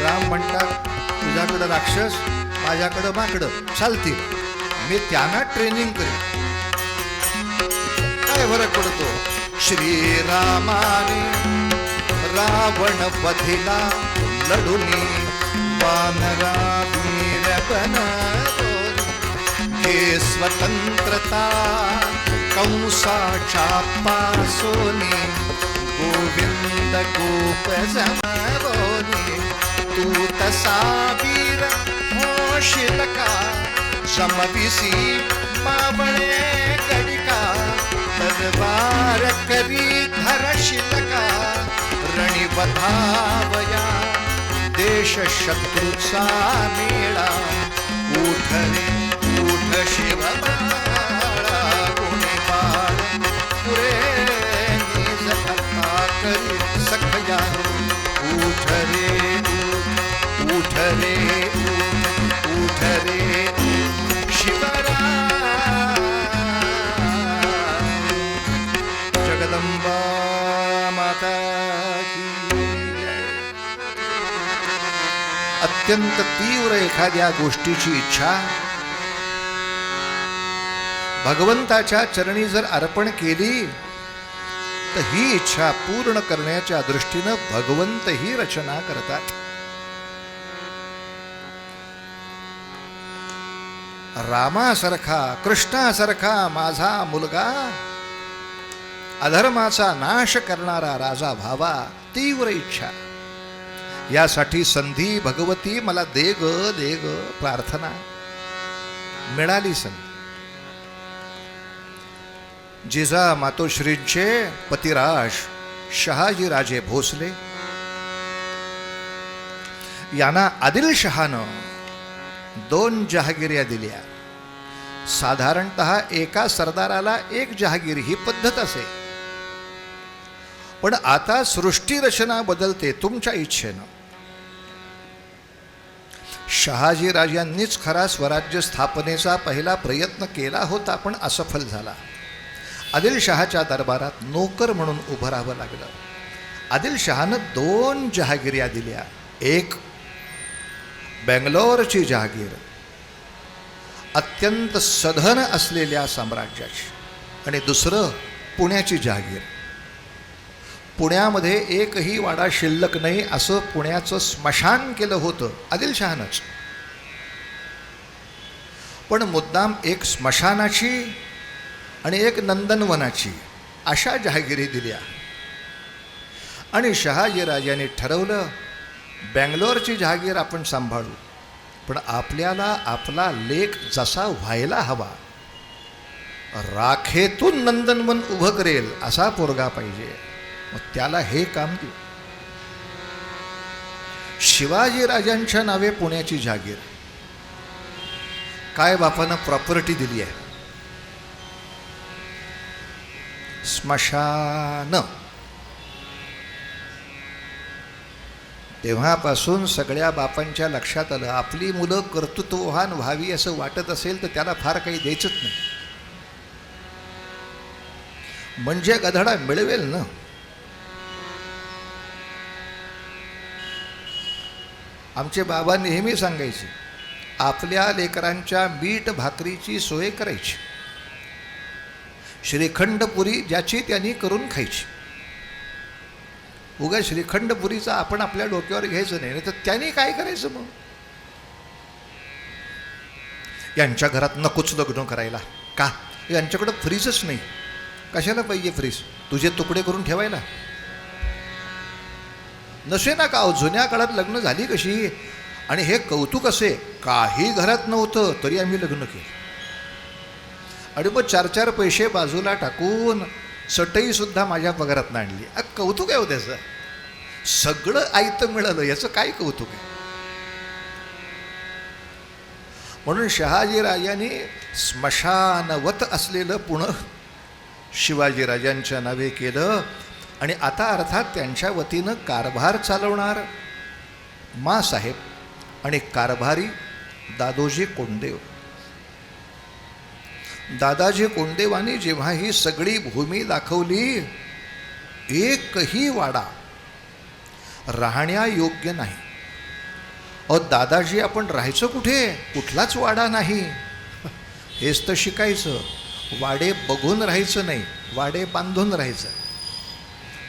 B: राम म्हणतात तुझ्याकडं राक्षस, माझ्याकडं माकडं चालतील, मी त्यांना ट्रेनिंग करेन. काय फरक पडतो? श्रीरामाने रावण वधिला लढुनी, वानरा वीर बनवले. हे स्वतंत्रता कंसाच्या पासोनी गोविंद गोप जमवोनी तू तसा वीर होशील का समविसी मावळे गडिका तलवार करी धरशील का रणिवधावया देश शत्रूचा मेळा उठ रे उठ शिवबाळा गुणे बाळ पुरे निज करता करी सखया उठ रे उठ रे उठ रे शिवरा जगदंबा माता की अत्यंत तीव्र एखाद्या गोष्टीची इच्छा भगवंताच्या चरणी जर अर्पण केली तर ही इच्छा पूर्ण करण्याच्या दृष्टीनं भगवंत ही रचना करतात. रामासारखा कृष्णासारखा माझा मुलगा अधर्माचा नाश करणारा राजा व्हावा, तीव्र इच्छा. यासाठी संधी भगवती मला दे ग प्रार्थना. मिळाली संधी. जिजा मातोश्रींचे पतिराज शहाजीराजे भोसले यांना आदिलशहानं 2 जहागिऱ्या दिल्या. साधारणतः एका सरदाराला 1 जहागीर ही पद्धत असे. पण आता सृष्टी रचना बदलते तुमच्या इच्छेनं. शहाजीराजांनीच खरा स्वराज्य स्थापनेचा पहिला प्रयत्न केला होता, पण असफल झाला. आदिलशहाच्या दरबारात नोकर म्हणून उभं राहावं लागलं. आदिलशहानं 2 जहागिऱ्या दिल्या. एक बेंगलोरची जहागीर, अत्यंत सधन असलेल्या साम्राज्याची, आणि दुसरं पुण्याची जहागीर. पुण्यामध्ये एकही वाडा शिल्लक नाही असं पुण्याचं स्मशान केलं होतं आदिलशहानंच. पण मुद्दाम एक स्मशानाची आणि एक नंदनवनाची अशा जहागिरी दिल्या. आणि शहाजीराजांनी ठरवलं बेंगलोरची जहागीर आपण सांभाळू, पण आपल्याला आपला लेक जसा व्हायला हवा, राखेतून नंदनवन उभं करेल असा पोरगा पाहिजे, मग त्याला हे काम देऊ. शिवाजीराजांच्या नावे पुण्याची जहागीर. काय बापानं प्रॉपर्टी दिली आहे, स्मशान. तेव्हापासून सगळ्या बापांच्या लक्षात आलं आपली मुलं कर्तृत्ववान व्हावी असं वाटत असेल तर त्याला फार काही द्यायचंच नाही, म्हणजे गधडा मिळवेल ना. आमचे बाबा नेहमी सांगायचे आपल्या लेकरांच्या मीठ भाकरीची सोय करायची, श्रीखंडपुरी ज्याची त्यांनी करून खायची. उगा श्रीखंडपुरीचा आपण आपल्या डोक्यावर घ्यायचं नाही, तर त्यांनी काय करायचं मग. यांच्या घरात नकोच लग्न करायला, का यांच्याकडं फ्रीजच नाही, कशाला पाहिजे फ्रीज, तुझे तुकडे करून ठेवायला. नसे ना का जुन्या काळात लग्न झाली कशी. आणि हे कौतुक असे, काही घरात नव्हतं तरी आम्ही लग्न केलं, आणि मग 4 पैसे बाजूला टाकून चटई सुद्धा माझ्या पगारात आणली. कौतुक आहे हो त्याचं. सगळं आयतं मिळालं याचं काय कौतुक आहे. म्हणून शहाजीराजांनी स्मशानवत असलेलं पुणे शिवाजीराजांच्या नावे केलं. आणि आता अर्थात त्यांच्या वतीनं कारभार चालवणार माँसाहेब आणि कारभारी दादोजी कोंडदेव. दादाजी कोंडदेवांनी जेव्हा ही सगळी भूमी दाखवली, एकही वाडा राहण्या योग्य नाही. अहो दादाजी आपण राहायचं कुठे, कुठलाच वाडा नाही. हेच तर शिकायचं. वाडे बघून राहायचं नाही, वाडे बांधून राहायचं.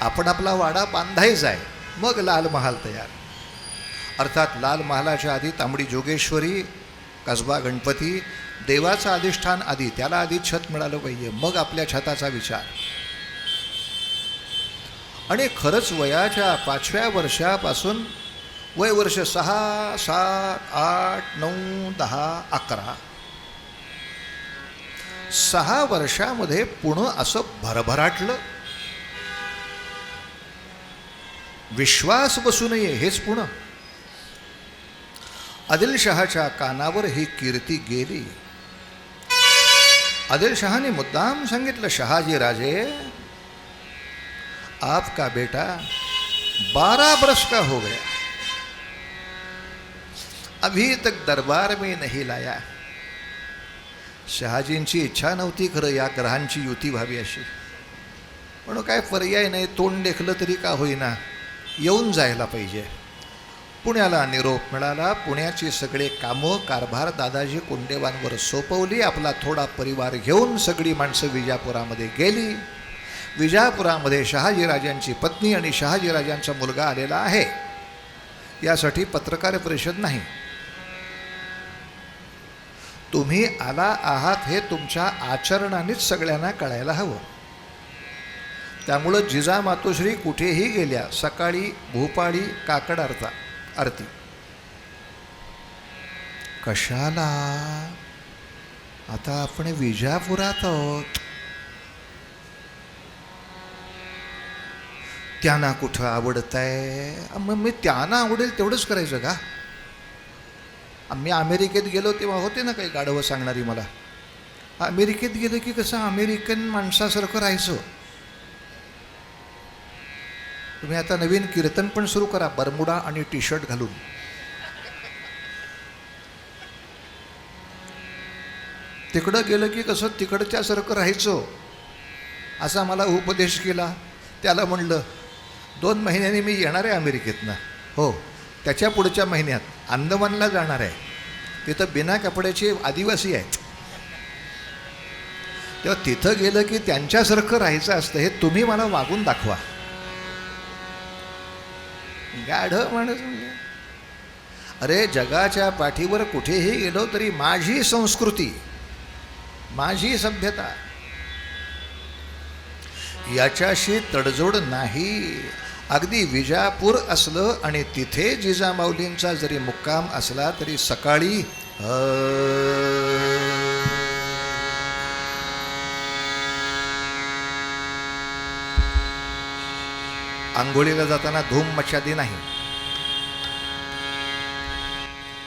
B: आपण आपला वाडा बांधायचा आहे, मग लाल महाल तयार. अर्थात लाल महालाच्या आधी तांबडी जोगेश्वरी, कसबा गणपती, देवाचं अधिष्ठान आधी, त्याला आधी छत मिळालं पाहिजे, मग आपल्या छताचा विचार. आणि खरंच वयाच्या 5व्या वर्षापासून वय वर्ष 6, 7, 8, 9, 10, 11 6 वर्षामध्ये पुणं असं भरभराटलं. विश्वास बसू नये हेच पुणं. आदिलशहाच्या कानावर ही कीर्ती गेली. आदिलशहाने मुद्दाम सांगितलं, शहाजी राजे, आपका बेटा 12 बरस का हो गया, अभी तक दरबार में नहीं लाया. शहाजींची इच्छा नव्हती खरं या ग्रहांची युती व्हावी अशी, पण काय पर्याय नाही, तोंड देखलं तरी का होईना येऊन जायला पाहिजे. पुण्याला निरोप मिळाला. पुण्याची सगळे कामं कारभार दादाजी कुंडेवांवर सोपवली. आपला थोडा परिवार घेऊन सगळी माणसं विजापुरामध्ये गेली. विजापुरामध्ये शहाजीराजांची पत्नी आणि शहाजीराजांचा मुलगा आलेला आहे. यासाठी पत्रकार परिषद नाही. तुम्ही आला आहात हे तुमच्या आचरणानेच सगळ्यांना कळायला हवं. त्यामुळं जिजामातोश्री कुठेही गेल्या, सकाळी भूपाळी काकड आरती. कशाला? आता आपण विजापुरात आहोत. त्यांना कुठं आवडतंय? मग मी त्यांना आवडेल तेवढंच करायचं का? आम्ही अमेरिकेत गेलो तेव्हा होते ना काही गाढवं सांगणारी मला. अमेरिकेत गेलं की कसं अमेरिकन माणसासारखं राहायचं. तुम्ही आता नवीन कीर्तन पण सुरू करा, बरमुडा आणि टी शर्ट घालून. तिकडं गेलं की कसं तिकडच्यासारखं राहायचं असा मला उपदेश केला. त्याला म्हणलं 2 महिन्यांनी मी येणार आहे अमेरिकेतनं. हो, त्याच्या पुढच्या महिन्यात अंदमानला जाणार आहे. तिथं बिना कपड्याचे आदिवासी आहेत. तेव्हा तिथं गेलं की त्यांच्यासारखं राहायचं असतं हे तुम्ही मला वागून दाखवा. गाढव माणूस म्हणजे. अरे जगाच्या पाठीवर कुठेही गेलो तरी माझी संस्कृती, माझी सभ्यता याच्याशी तडजोड नाही. अगदी विजापूर असलं आणि तिथे जिजामाऊलींचा जरी मुक्काम असला तरी सकाळी आंघोळीला जाताना धूम मचादी नाही.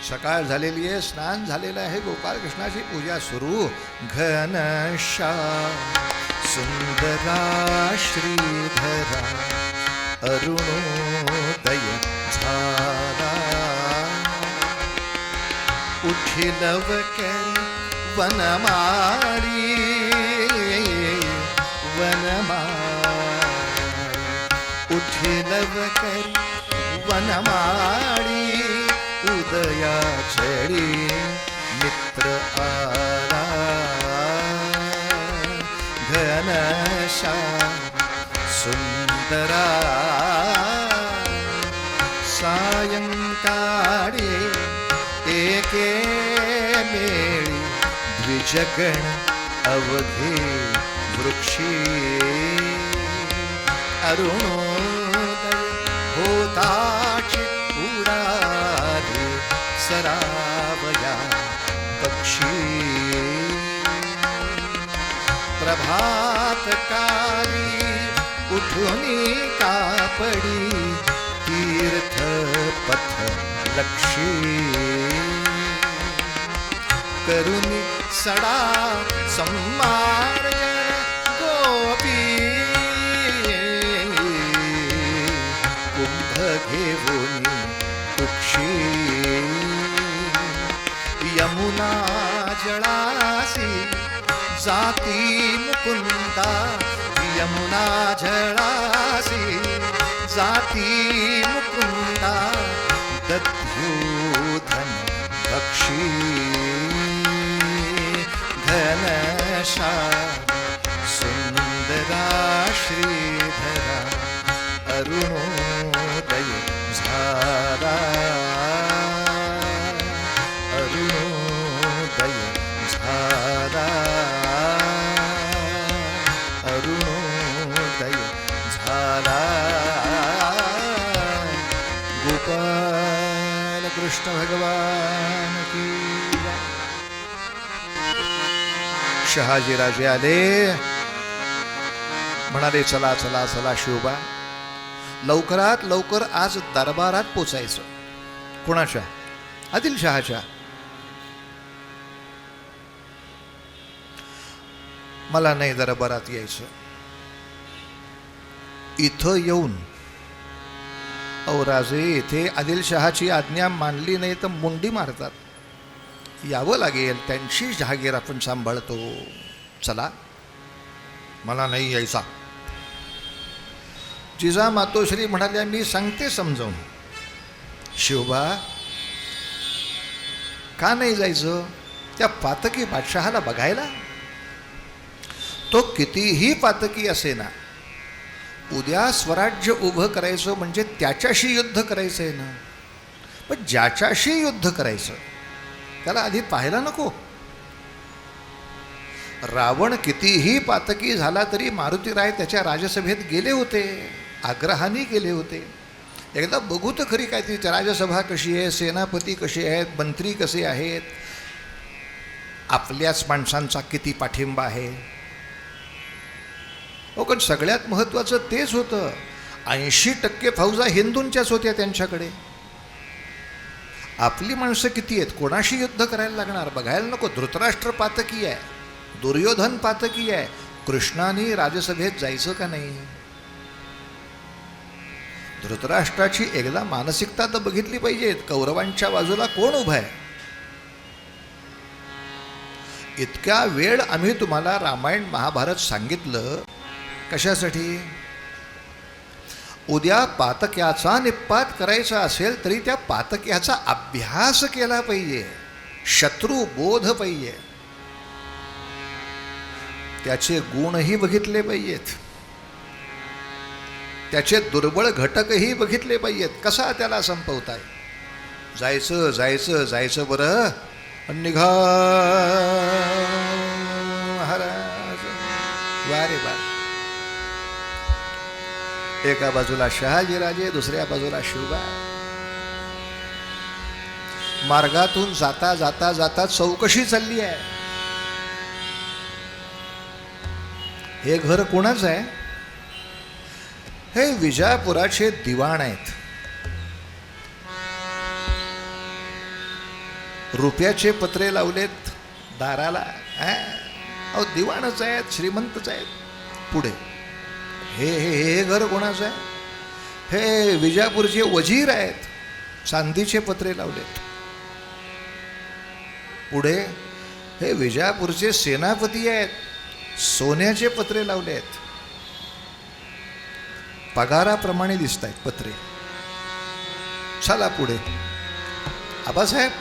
B: सकाळ झालेली आहे, स्नान झालेलं आहे, गोपालकृष्णाची पूजा सुरू. घनश्याम सुंदरा श्रीधरा अरुणोदय झाला. उठिलव कर वनमाळी उठिलव कर वनमाळी. उदया चढी मित्र आला. घनश्याम सुंदरा सायंकाळी एके मेळी द्विजगण अवघे वृक्षी. अरुणोदय होताची उडाली सरावया पक्षी. प्रभातकाली उठुनी कापडी तीर्थ पथ लक्षी. करुणी सडा सम्मार्जन गोपी. कुंभ घेऊन कुक्षी. यमुना जळासी जाती मुकुंदा. यमुना जळासी जाती मुकुंदा. दध्योधन बक्षी. घनश्याम सुंदरा श्रीधरा अरुणोदय झाला. अरुणोदय झाला. गोपाल कृष्ण भगवान की जय. शहाजी राजे आले, म्हणाले चला चला चला शिवबा, लवकरात लवकर आज दरबारात पोचायचं. कोणाच्या? आदिलशहाच्या. मला नाही दरबारात यायचं. इथं येऊन, अहो राजे, इथे आदिलशहाची आज्ञा मानली नाही तर मुंडी मारतात. यावं लागेल, त्यांची जहागीर आपण सांभाळतो. चला. मला नाही यायचा. जिजा मातोश्री म्हणाल्या, मी सांगते समजावून. शिवबा, का नाही जायचं त्या पातकी बादशहाला बघायला? तो कितीही पातकी असेना, उद्या स्वराज्य उभं करायचं म्हणजे त्याच्याशी युद्ध करायचं आहे ना. पण ज्याच्याशी युद्ध करायचं त्याला आधी पाहायला नको. रावण कितीही पातकी झाला तरी मारुतीराय त्याच्या राजसभेत गेले होते, आग्रहाने गेले होते. एकदा बघू तर खरी काय ती राजसभा कशी आहे, सेनापती कसे आहेत, मंत्री कसे आहेत, आपल्याच माणसांचा किती पाठिंबा आहे. हो, पण सगळ्यात महत्त्वाचं तेच होतं, 80% फौजा हिंदूंच्याच होत्या त्यांच्याकडे. आपली माणसं किती आहेत, कोणाशी युद्ध करायला लागणार बघायला नको. धृतराष्ट्र पातकी आहे, दुर्योधन पातकी आहे, कृष्णाने राजसभेत जायचं का नाही? धृतराष्ट्राची एकदा मानसिकता तर बघितली पाहिजे. कौरवांच्या बाजूला कोण उभं आहे? इतक्या वेळ आम्ही तुम्हाला रामायण महाभारत सांगितलं कशासाठी? उद्या पातक्याचा निपात करायचा असेल तरी त्या पातक्याचा अभ्यास केला पाहिजे, शत्रू बोध पाहिजे, त्याचे गुणही बघितले पाहिजेत, त्याचे दुर्बळ घटकही बघितले पाहिजेत. कसा त्याला संपवताय? जायचं जायचं जायचं बरं, निघा महाराज. वारे वा. एका बाजूला शहाजीराजे, दुसऱ्या बाजूला शिवबा. मार्गातून जाता जाता जाता चौकशी चालली आहे. हे घर कोणाचं आहे? हे विजापुराचे दिवाण आहेत. रुपयाचे पत्रे लावलेत दाराला. अहो दिवाणच आहेत, श्रीमंतच आहेत. पुढे हे हे हे घर कोणाचं आहे? हे विजापूरचे वजीर आहेत, चांदीचे पत्रे लावलेत. पुढे हे विजापूरचे सेनापती आहेत, सोन्याचे पत्रे लावलेत. पगाराप्रमाणे दिसत आहेत पत्रे. चला पुढे. आबासाहेब,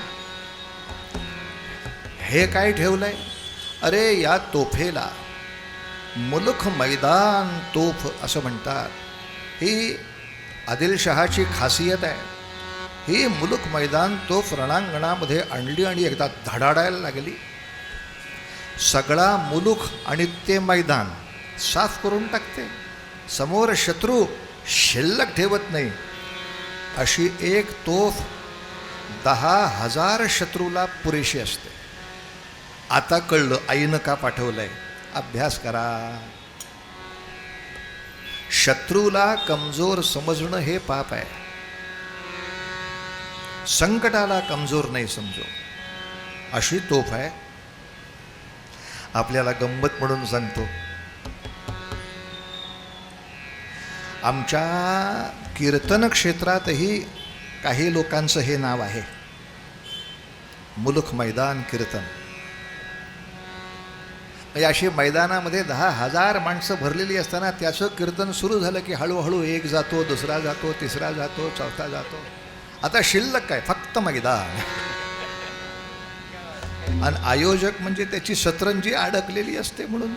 B: हे काय ठेवलंय? अरे या तोफेला मुलुख मैदान तोफ असं म्हणतात. ही आदिलशहाची खासियत आहे. ही मुलुख मैदान तोफ रणांगणामध्ये आणली आणि एकदा धडाडायला लागली. सगळा मुलुख आणि ते मैदान साफ करून टाकते. समोर शत्रू शिल्लक ठेवत नाही. अशी एक तोफ 10,000 शत्रूला पुरेशी असते. आता कळलं आईनं का पाठवलंय. अभ्यास करा. शत्रूला कमजोर समजणं हे पाप आहे. संकटाला कमजोर नाही समजो. अशी तोफ आहे. आपल्याला गंमत म्हणून सांगतो, आमच्या कीर्तन क्षेत्रातही काही लोकांचं हे नाव आहे, मुलुख मैदान कीर्तन. म्हणजे अशी मैदानामध्ये 10,000 माणसं भरलेली असताना त्याचं कीर्तन सुरू झालं की हळूहळू एक जातो, दुसरा जातो, तिसरा जातो, चौथा जातो. आता शिल्लक काय? फक्त मैदान. आणि आयोजक म्हणजे त्याची सतरंजी अडकलेली असते म्हणून.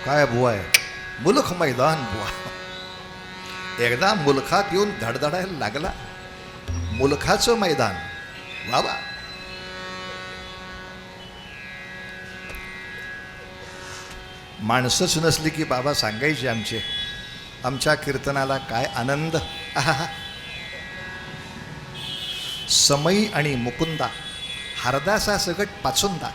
B: काय बुवा आहे? मुलुख मैदान बुवा. एकदा मुलखात येऊन धडधडायला लागला. मुलखाचं मैदान. बाबा माणसंच नसली की बाबा सांगायचे आमच्या कीर्तनाला काय आनंद. समई आणि मुकुंदा हरदासा सगट पाचुंदा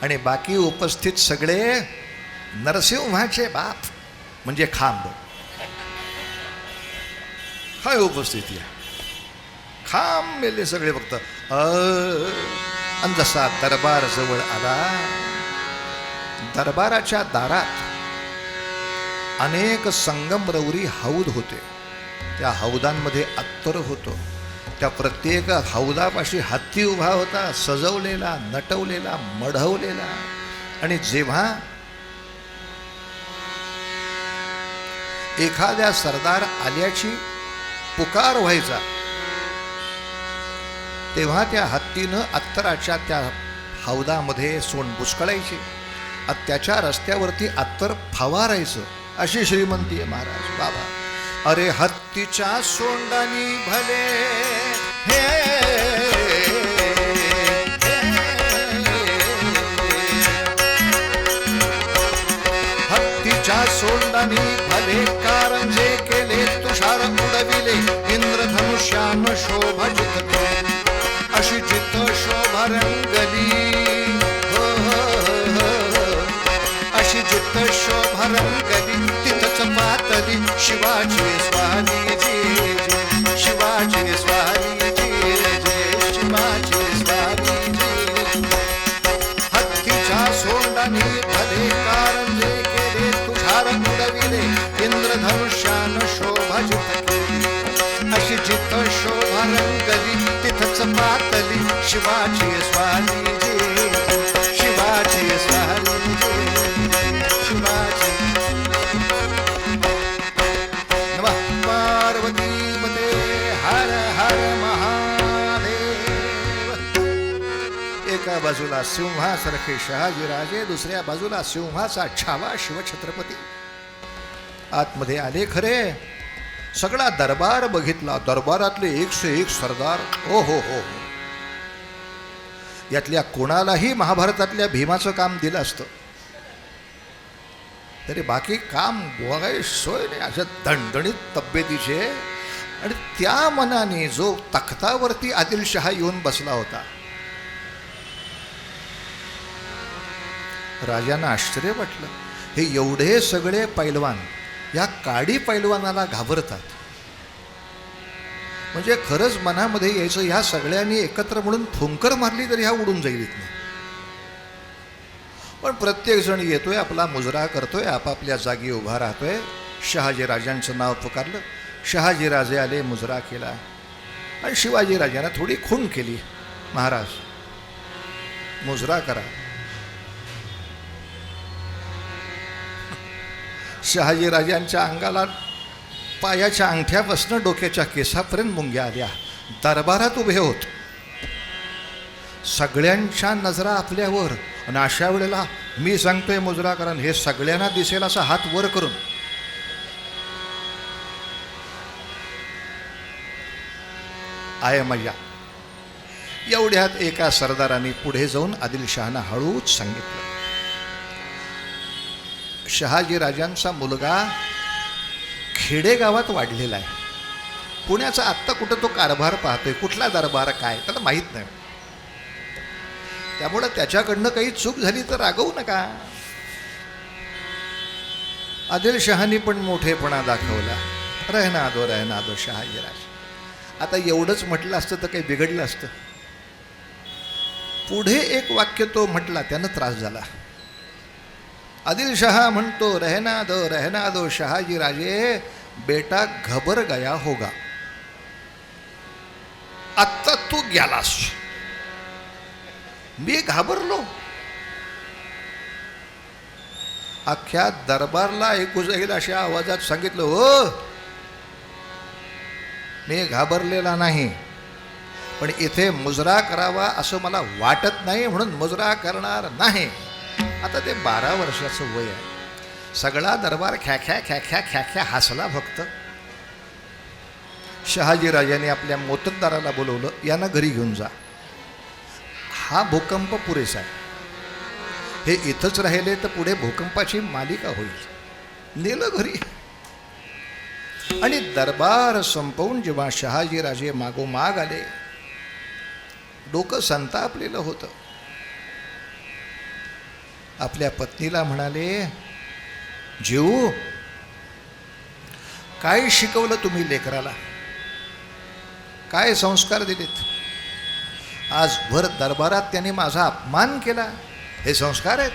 B: आणि बाकी उपस्थित सगळे नरसिंहाचे बाप म्हणजे खांब. काय उपस्थिती आहे, खांब मेले सगळे फक्त. आणि जसा दरबार जवळ आला, दरबाराच्या दारात अनेक संगमरवरी हौद होते. त्या हौदांमध्ये अत्तर होतो. त्या प्रत्येक हौदापाशी हत्ती उभा होता, सजवलेला, नटवलेला, मढवलेला. आणि जेव्हा एखाद्या सरदार आल्याची पुकार व्हायचा, तेव्हा त्या हत्तीनं अत्तराच्या त्या हौदामध्ये सोंड बुचकळायची, त्याच्या रस्त्यावरती अत्तर फवारायचं. अशी श्रीमंती आहे महाराज बाबा. अरे हत्तीच्या सोंडानी भले हे, हत्तीच्या सोंडानी भले कारंजे केले, तुषार उडविले, इंद्रधनुष्यान शोभा जितके, अशी जित शोभा रंगली, अशी जित शोभा रंगली, तिथच पातली शिवाजी स्वामी जी जय, शिवाजी स्वामी जी जय, शिवाजी स्वामी जी. हत्तीच्या सोंडानी भले कारंजे केले, तुषार उडविले, इंद्रधनुष्यान शोभा जितके, अशी जित शोभा रंगली, तिथच पातली शिवाजी स्वामी जी, शिवाजी स्वामी जी, शिवाजी. नमः पार्वती पते हर हर महादेव. एका बाजूला सिंहासारखे शहाजीराजे, दुसऱ्या बाजूला सिंहाचा छावा शिवछत्रपती. आतमध्ये आले खरे, सगळा दरबार बघितला. दरबारातले 101 सरदार. ओ हो हो, यातल्या कोणालाही महाभारतातल्या भीमाचं काम दिलं असतं तरी बाकी काम बघाय सोय नाही. अशा दणदणीत तब्येतीचे. आणि त्या मनाने जो तख्तावरती आदिलशहा येऊन बसला होता, राजांना आश्चर्य वाटलं. हे एवढे सगळे पैलवान या काडी पैलवानाला घाबरतात, म्हणजे खरंच मनामध्ये यायचं ह्या सगळ्यांनी एकत्र म्हणून फुंकर मारली तरी ह्या उडून जाईल इथनं. पण प्रत्येक जण येतोय, आपला मुजरा करतोय, आपापल्या जागी उभा राहतोय. शहाजी राजांचं नाव पुकारलं. शहाजी राजे आले, मुजरा केला. आणि शिवाजी राजांना थोडी खूण केली. महाराज मुजरा करा. शहाजी राजांच्या अंगाला पायाच्या अंगठ्यापासून डोक्याच्या केसापर्यंत मुंग्या आल्या. दरबारात उभे होत, सगळ्यांच्या नजरा आपल्यावर. आणि अशा वेळेला मी सांगतोय मुजरा करा, हे सगळ्यांना दिसेल असा हात वर करून. आहे मैया. एवढ्यात एका सरदाराने पुढे जाऊन आदिलशहाना हळूच सांगितलं, शहाजी राजांचा मुलगा खेडेगावात वाढलेला आहे. पुण्याचा आत्ता कुठं तो कारभार पाहतोय, कुठला दरबार काय त्याला माहीत नाही. त्यामुळं त्याच्याकडनं काही चूक झाली तर रागवू नका. आदिलशहानी पण मोठेपणा दाखवला. रहना दो शहाजीराज. आता एवढंच म्हटलं असतं तर काही बिघडलं असतं. पुढे एक वाक्य तो म्हटला, त्यानं त्रास झाला. आदिलशहा म्हणतो, रहना दो शहाजी राजे, बेटा घबर गया होगा. आत्ता तू गेलास. मी घाबरलो. अख्ख्या दरबारला ऐकू जाईल अशा आवाजात सांगितलं, हो मी घाबरलेला नाही, पण इथे मुजरा करावा असं मला वाटत नाही, म्हणून मुजरा करणार नाही. आता ते 12 वर्षाचं वय आहे. सगळा दरबार ख्या हसला फक्त. शहाजीराजांनी आपल्या मोत्तदाराला बोलवलं, यानं घरी घेऊन जा. हा भूकंप पुरेसा आहे. हे इथंच राहिले तर पुढे भूकंपाची मालिका होईल. नेलं घरी. आणि दरबार संपवून जेव्हा शहाजीराजे मागोमाग आले, डोकं संतापलेलं होतं. आपल्या पत्नीला म्हणाले, जीव, काय शिकवलं तुम्ही लेकराला? काय संस्कार दिलेत? आज भर दरबारात त्यांनी माझा अपमान केला, हे संस्कार आहेत?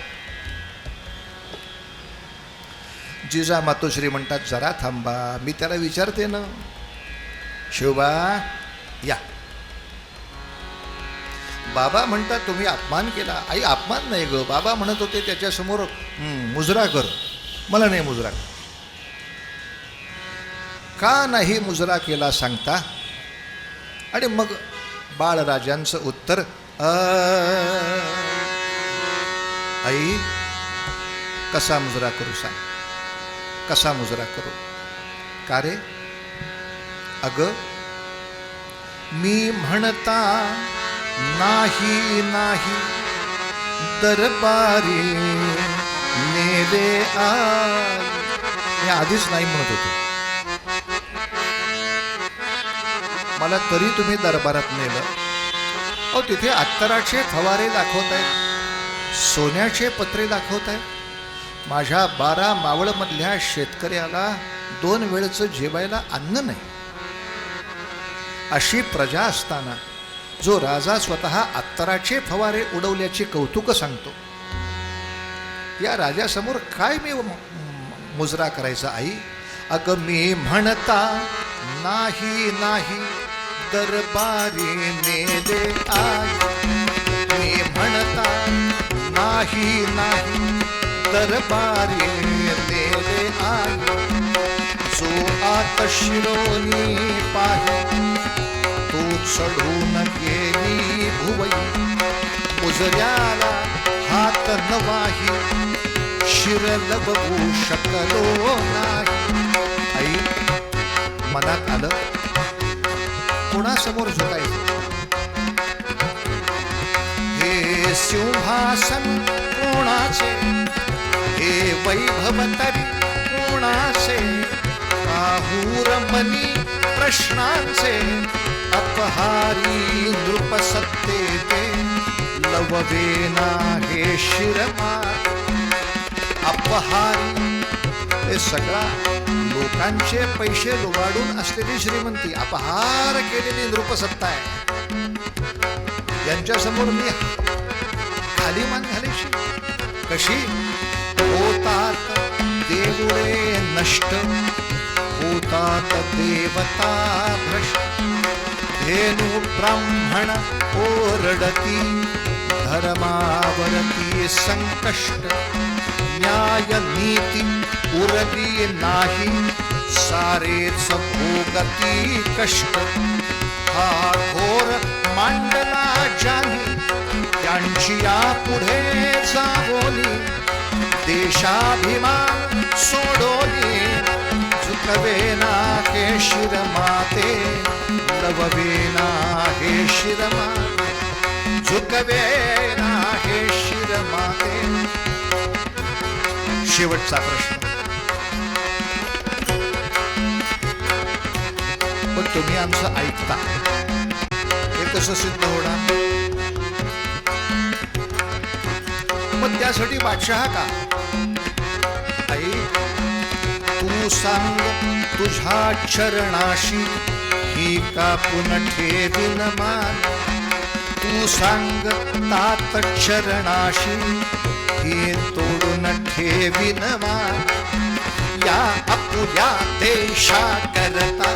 B: जिजा मातोश्री म्हणतात, जरा थांबा, मी त्याला विचारते ना. शिवबा या. बाबा म्हणतात तुम्ही अपमान केला. आई, अपमान नाही ग, बाबा म्हणत होते त्याच्यासमोर मुजरा कर. मला नाही मुजरा. का नाही मुजरा केला सांगता? आणि मग बाळराजांचं उत्तर, आई कसा मुजरा करू सांग, कसा मुजरा करू? का रे? अगं मी म्हणता नाही नाही दरबारी नेले आज. मी आधीच नाही म्हणत होतो, मला तरी तुम्ही दरबारात नेलं. अहो तिथे अत्तराचे फवारे दाखवत आहेत, सोन्याचे पत्रे दाखवत आहेत. माझ्या 12 मावळमधल्या शेतकऱ्याला 2 वेळचं जेवायला अन्न नाही. अशी प्रजा असताना जो राजा स्वतः अत्तराचे फवारे उडवल्याचे कौतुक सांगतो, या राजासमोर काय मी मुजरा करायचा? आई, अगं मी म्हणता नाही नाही दरबारी नेले आज. मी म्हणता नाही नाही दरबारी नेले आज. जो आत शिरोनी पाहि तो चढून गेली भुवई. मुजऱ्याला हात नवाही शिरल बघू शकलो नाही. आई, मनात आलं कोणासमोर झुकायचं? हे सिंहासन कोणाचे, हे वैभव तरी कोणाचे? काहूर मनी प्रश्नांचे अपहारी नृप सत्तेचे. लववेना हे शिरमार. अपहारी हे सगळा लोकांचे पैसे लुबाडून असलेली श्रीमंती, अपहार केलेली नृपसत्ता आहे. यांच्यासमोर मी खाली मान घालायची कशी? होतात देवळे नष्ट, होतात देवता भ्रष्ट. धेनु ब्राह्मण ओरडती, धर्मावरती संकष्ट. न्याय नीती उरली नाही, सारेच भोगती कष्ट. हा घोर मांडला ज्यांनी, त्यांची यापुढे जावोली. देशाभिमान सोडोली, झुकवेना हे शिरमाते. लववेना हे शिरमाते, झुकवेना हे शिरमाते. शेवटचा प्रश्न, पण तुम्ही आमचं ऐकता, हे कसं सिद्ध होणार? पण त्यासाठी बादशहा का? आई, तू सांग तुझ्या चरणाशी ही कापून ठेवीन मान. तू सांग तात चरणाशी ही तोडून ठेवीन मान. या आपुल्या देशा करता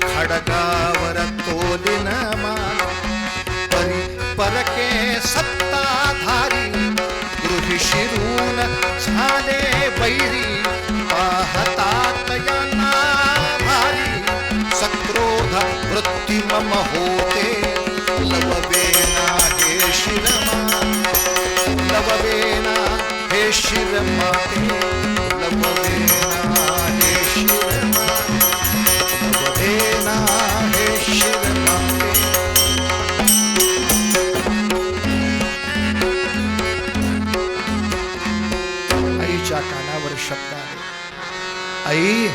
B: खडगावर तोलीन मान. परी परके सत्ताधारी गृही शिरून झाले वैरी. पाहतात यांना भारी, सक्रोध वृत्ती मम होते. लववेना हे शिरमान, लववेना हे शिरमाते. लववेना हे शिरमाते, लववेना हे शिरमाते. आईच्या कानावर शब्द आले, आई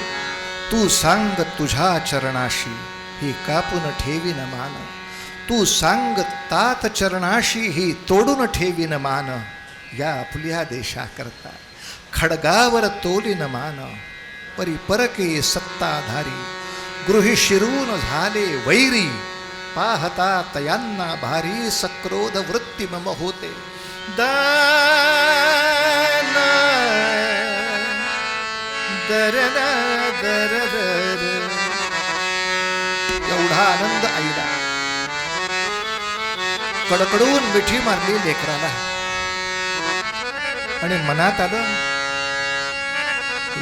B: तू सांग तुझ्या चरणाशी ही कापून ठेवीन मान, तू सांग तात चरणाशी ही तोडून ठेवीन मान, या आपल्या देशाकरता खडगावर तोलीन मान, परी परके सत्ताधारी गृही शिरून झाले वैरी, पाहता तयांना भारी सक्रोध वृत्ती मम होते, दान दर दर दर. एवढा आनंद आईला, कडकडून मिठी मारली लेकराला आणि मनात आलं,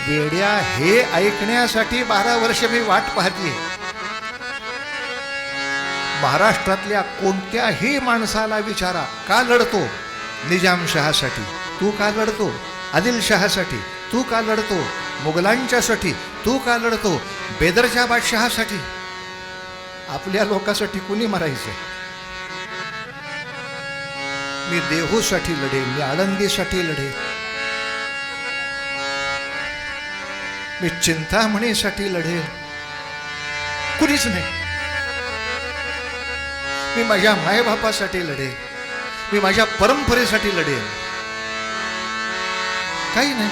B: वेड्या हे ऐकण्यासाठी 12 वर्ष मी वाट पाहतीये. महाराष्ट्रातल्या कोणत्याही माणसाला विचारा, का लढतो निजामशहासाठी, तू का लढतो आदिलशहासाठी, तू का लढतो मुघलांच्यासाठी, तू का लढतो बेदरच्या बादशहासाठी. आपल्या लोकांसाठी कुणी मरायचं. मी देहूसाठी लढेन, मी आळंदीसाठी लढेन, मी चिंतामणीसाठी लढेन, कुणीच नाही. मी माझ्या मायबापासाठी लढेन, मी माझ्या परंपरेसाठी लढेन. काही नाही,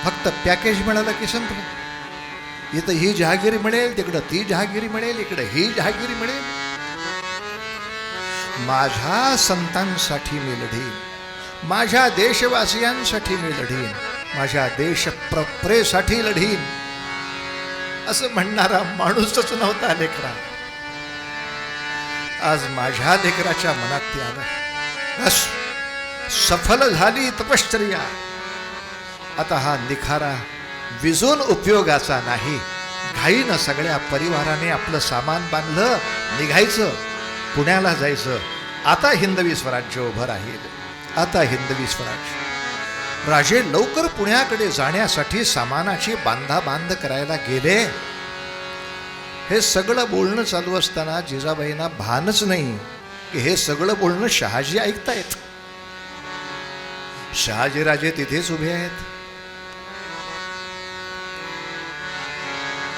B: फक्त पॅकेज मिळालं की संपलं. इथं ही जहागिरी मिळेल, तिकडं ती जहागिरी मिळेल, इकडे ही जहागिरी मिळेल. माझ्या संतांसाठी मी लढेन, माझ्या देशवासियांसाठी मी लढेन, माझ्या देशप्रप्रेसाठी लढीन, असं म्हणणारा माणूसच नव्हता लेकरा. आज माझ्या लेकराच्या मनात ते आलं. बस सफल झाली तपश्चर्या. आता हा निखारा विजून उपयोगाचा नाही. घाईनं सगळ्या परिवाराने आपलं सामान बांधलं, निघायचं, पुण्याला जायचं. आता हिंदवी स्वराज्य उभं राहील, आता हिंदवी स्वराज्य. राजे लवकर पुण्याकडे जाण्यासाठी सामानाची बांधाबांध करायला गेले. हे सगळं बोलणं चालू असताना जिजाबाईंना भानच नाही की हे सगळं बोलणं शहाजी ऐकतायत. शहाजीराजे तिथेच उभे आहेत.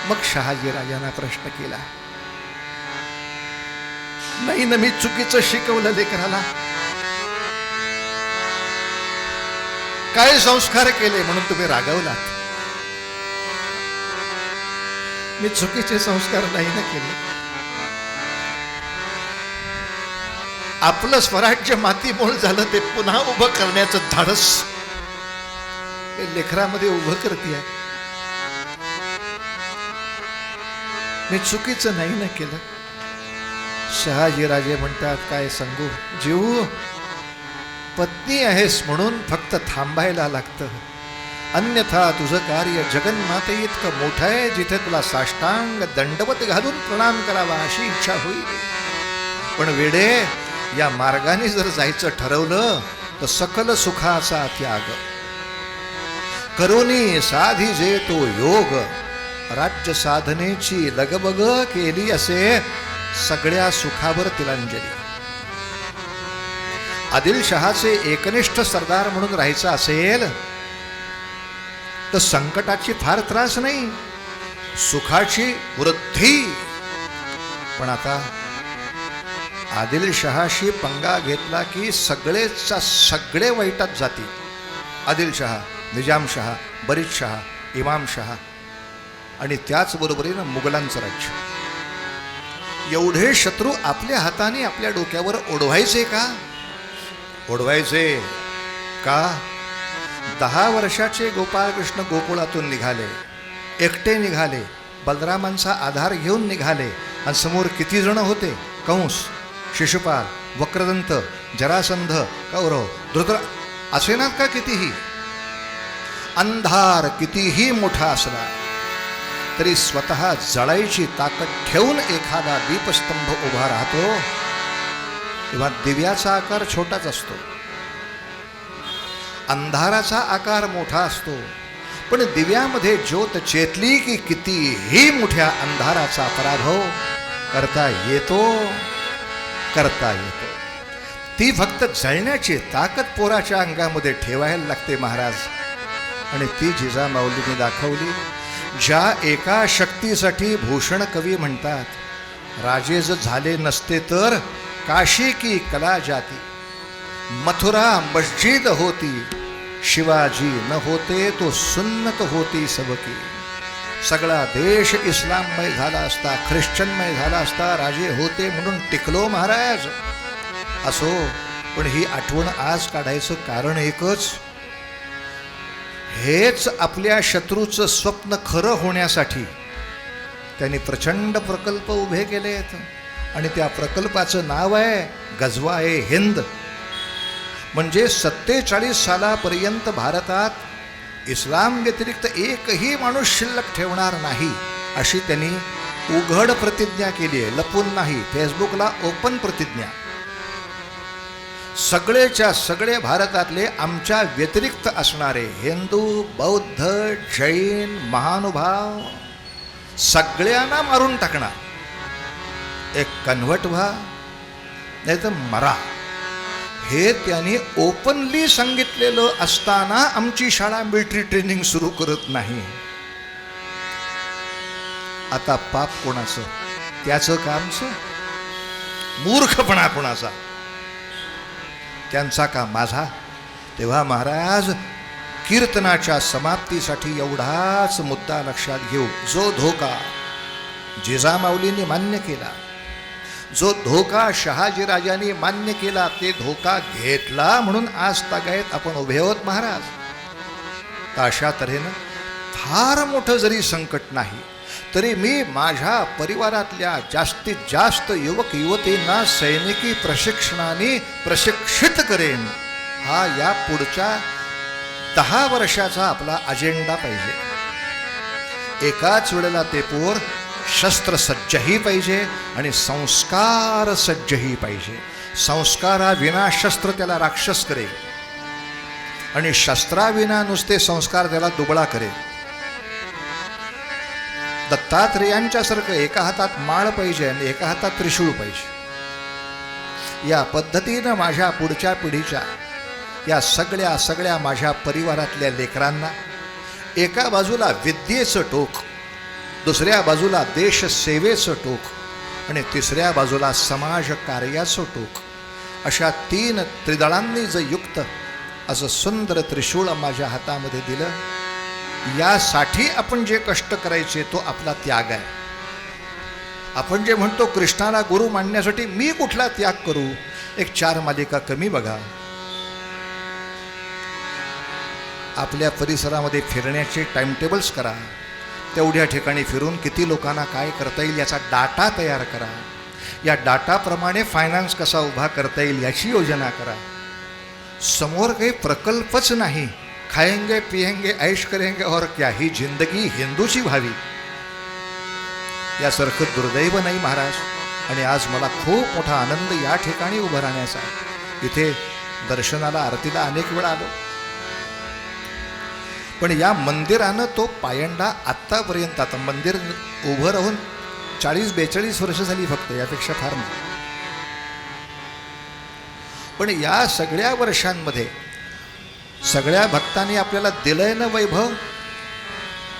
B: मग शहाजीराजांना प्रश्न केला, नाही ना मी चुकीचं शिकवलं लेकराला, काय संस्कार केले म्हणून तुम्ही रागावलात. मी चुकीचे संस्कार नाही ना केले. आपलं स्वराज्य मातीमोल झालं ते पुन्हा उभं करण्याचं धाडस हे लेकरामध्ये उभं करते. मी चुकीचं नाही ना केलं. शहाजीराजे म्हणतात, काय सांगू जीव, पत्नी आहेस म्हणून फक्त थांबायला लागतं, अन्यथा तुझं कार्य जगन्माते इतकं मोठं आहे जिथे तुला साष्टांग दंडवत घालून प्रणाम करावा अशी इच्छा होईल. पण वेडे, या मार्गाने जर जायचं ठरवलं तर सकल सुखाचा त्याग करोनी साधी जे तो योग, राज्य साधनेची लगबग केली असे सगळ्या सुखावर तिलांजली. आदिलशहाचे एकनिष्ठ सरदार म्हणून राहायचं असेल तर संकटाची फार त्रास नाही, सुखाची वृद्धी. पण आता आदिलशहाशी पंगा घेतला की सगळे वाईटात जातील. आदिलशहा, निजामशहा, बरीदशहा, इमामशहा आणि त्याचबरोबरीनं मुघलांचं राज्य. एवढे शत्रू आपल्या हाताने आपल्या डोक्यावर ओढवायचे का? ओढवायचे का? 10 वर्षाचे गोपाळकृष्ण गोकुळातून निघाले, एकटे निघाले, बलरामांचा आधार घेऊन निघाले. आणि समोर किती जण होते? कंस, शिशुपाल, वक्रदंत, जरासंध, कौरव, धृतरा, असे ना का कितीही. अंधार कितीही मोठा असला तरी स्वतः जळायची ताकद ठेवून एखादा दीपस्तंभ उभा राहतो, तेव्हा दिव्याचा आकार छोटाच असतो, अंधाराचा आकार मोठा असतो. पण दिव्यामध्ये ज्योत चेतली की कितीही मोठ्या अंधाराचा पराभव करता येतो. ती फक्त जळण्याची ताकद पोराच्या अंगामध्ये ठेवायला लागते महाराज. आणि ती जिजामाऊलीने दाखवली. ज्या एका शक्तीसाठी भूषण कवी म्हणतात, राजे जर झाले नसते तर काशी की कला जाती, मथुरा मस्जिद होती, शिवाजी न होते तो सुन्नत होती सबकी. सगळा देश इस्लाममय झाला असता, ख्रिश्चनमय झाला असता, राजे होते म्हणून टिकलो महाराज. असो, पण ही आठवण आज काढायचं कारण एकच, हेच आपल्या शत्रूचं स्वप्न खरं होण्यासाठी त्यांनी प्रचंड प्रकल्प उभे केलेत. आणि त्या प्रकल्पाचं नाव आहे गजवा-ए हिंद. म्हणजे 47 सालापर्यंत भारतात इस्लाम व्यतिरिक्त एकही माणूस शिल्लक ठेवणार नाही, अशी त्यांनी उघड प्रतिज्ञा केली आहे, लपून नाही. फेसबुकला ओपन प्रतिज्ञा. सगळेच्या सगळे भारतातले आमच्या व्यतिरिक्त असणारे हिंदू, बौद्ध, जैन महानुभाव सगळ्यांना मारून टाकणार. एक कन्व्हर्ट व्हा नाही तर मरा, हे त्यांनी ओपनली सांगितलेलं असताना आमची शाळा मिलिटरी ट्रेनिंग सुरू करत नाही. आता पाप कोणाचं? त्याचं का आमचं? मूर्खपणा कोणाचा? त्यांचा का माझा? तेव्हा महाराज कीर्तनाच्या समाप्तीसाठी एवढाच मुद्दा लक्षात घेऊ. जो धोका जिजामाऊलींनी मान्य केला, जो धोका शहाजीराजांनी मान्य केला, ते धोका घेतला म्हणून आज तागायत आपण उभे आहोत महाराज. तर अशा तऱ्हेनं फार मोठं जरी संकट नाही तरी मी माझ्या परिवारातल्या जास्तीत जास्त युवक युवतींना सैनिकी प्रशिक्षणाने प्रशिक्षित करेन. हा या पुढच्या 10 वर्षाचा आपला अजेंडा पाहिजे. एकाच वेळेला ते पोर शस्त्रसज्जही पाहिजे आणि संस्कार सज्जही पाहिजे. संस्काराविना शस्त्र त्याला राक्षस करेल आणि शस्त्राविना नुसते संस्कार त्याला दुबळा करेल. दत्तात्रेयांच्यासारखं एका हातात माळ पाहिजे आणि एका हातात त्रिशूळ पाहिजे. या पद्धतीनं माझ्या पुढच्या पिढीच्या या सगळ्या माझ्या परिवारातल्या लेकरांना एका बाजूला विद्येचं टोक, दुसऱ्या बाजूला देशसेवेचं टोक आणि तिसऱ्या बाजूला समाजकार्याचं टोक, अशा 3 त्रिदळांनी जर युक्त असं सुंदर त्रिशूळ माझ्या हातामध्ये दिलं. यासाठी आपण जे कष्ट करायचे तो आपला त्याग आहे. आपण जे म्हणतो कृष्णाला गुरु मानण्यासाठी मी कुठला त्याग करू? एक 4 मालिका कमी बघा. आपल्या परिसरामध्ये फिरण्याचे टाइमटेबल्स करा. तेवढ्या ठिकाणी फिरून किती लोकांना काय करता येईल याचा डाटा तयार करा. या डाटाप्रमाणे फायनान्स कसा उभा करता येईल याची योजना करा. समोर काही प्रकल्पच नाही. खाएंगे पिएंगे ऐश करेंगे और क्या, ही जिंदगी हिंदूची व्हावी यासारखं दुर्दैव नाही महाराज. आणि आज मला खूप मोठा आनंद या ठिकाणी उभं राहण्याचा. इथे दर्शनाला आरतीला अनेक वेळा आलो, पण या मंदिरानं तो पायंडा आत्तापर्यंत, आता मंदिर उभं राहून 40-42 वर्ष झाली फक्त, यापेक्षा फार नाही. पण या सगळ्या वर्षांमध्ये सगळ्या भक्तांनी आपल्याला दिलंय ना वैभव,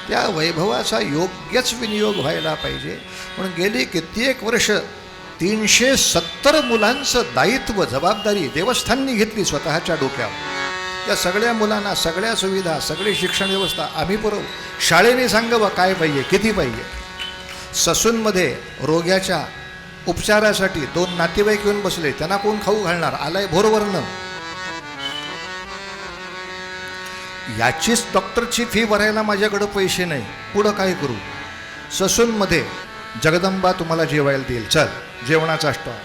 B: त्या वैभवाचा योग्यच विनियोग व्हायला पाहिजे. म्हणून गेली कित्येक वर्ष 370 मुलांचं दायित्व, जबाबदारी देवस्थाननी घेतली स्वतःच्या डोक्यावर. त्या सगळ्या मुलांना सगळ्या सुविधा, सगळी शिक्षण व्यवस्था आम्ही पुरवू. शाळेने सांगावं काय पाहिजे, किती पाहिजे. ससूनमध्ये रोग्याच्या उपचारासाठी 2 नातेवाईक येऊन बसले, त्यांना कोण खाऊ घालणार? आलाय भोरवरनं. याचीच डॉक्टरची फी भरायला माझ्याकडं पैसे नाही, पुढं काय करू? ससूनमध्ये जगदंबा तुम्हाला जेवायला देईल, चल जेवणाचा स्टॉल.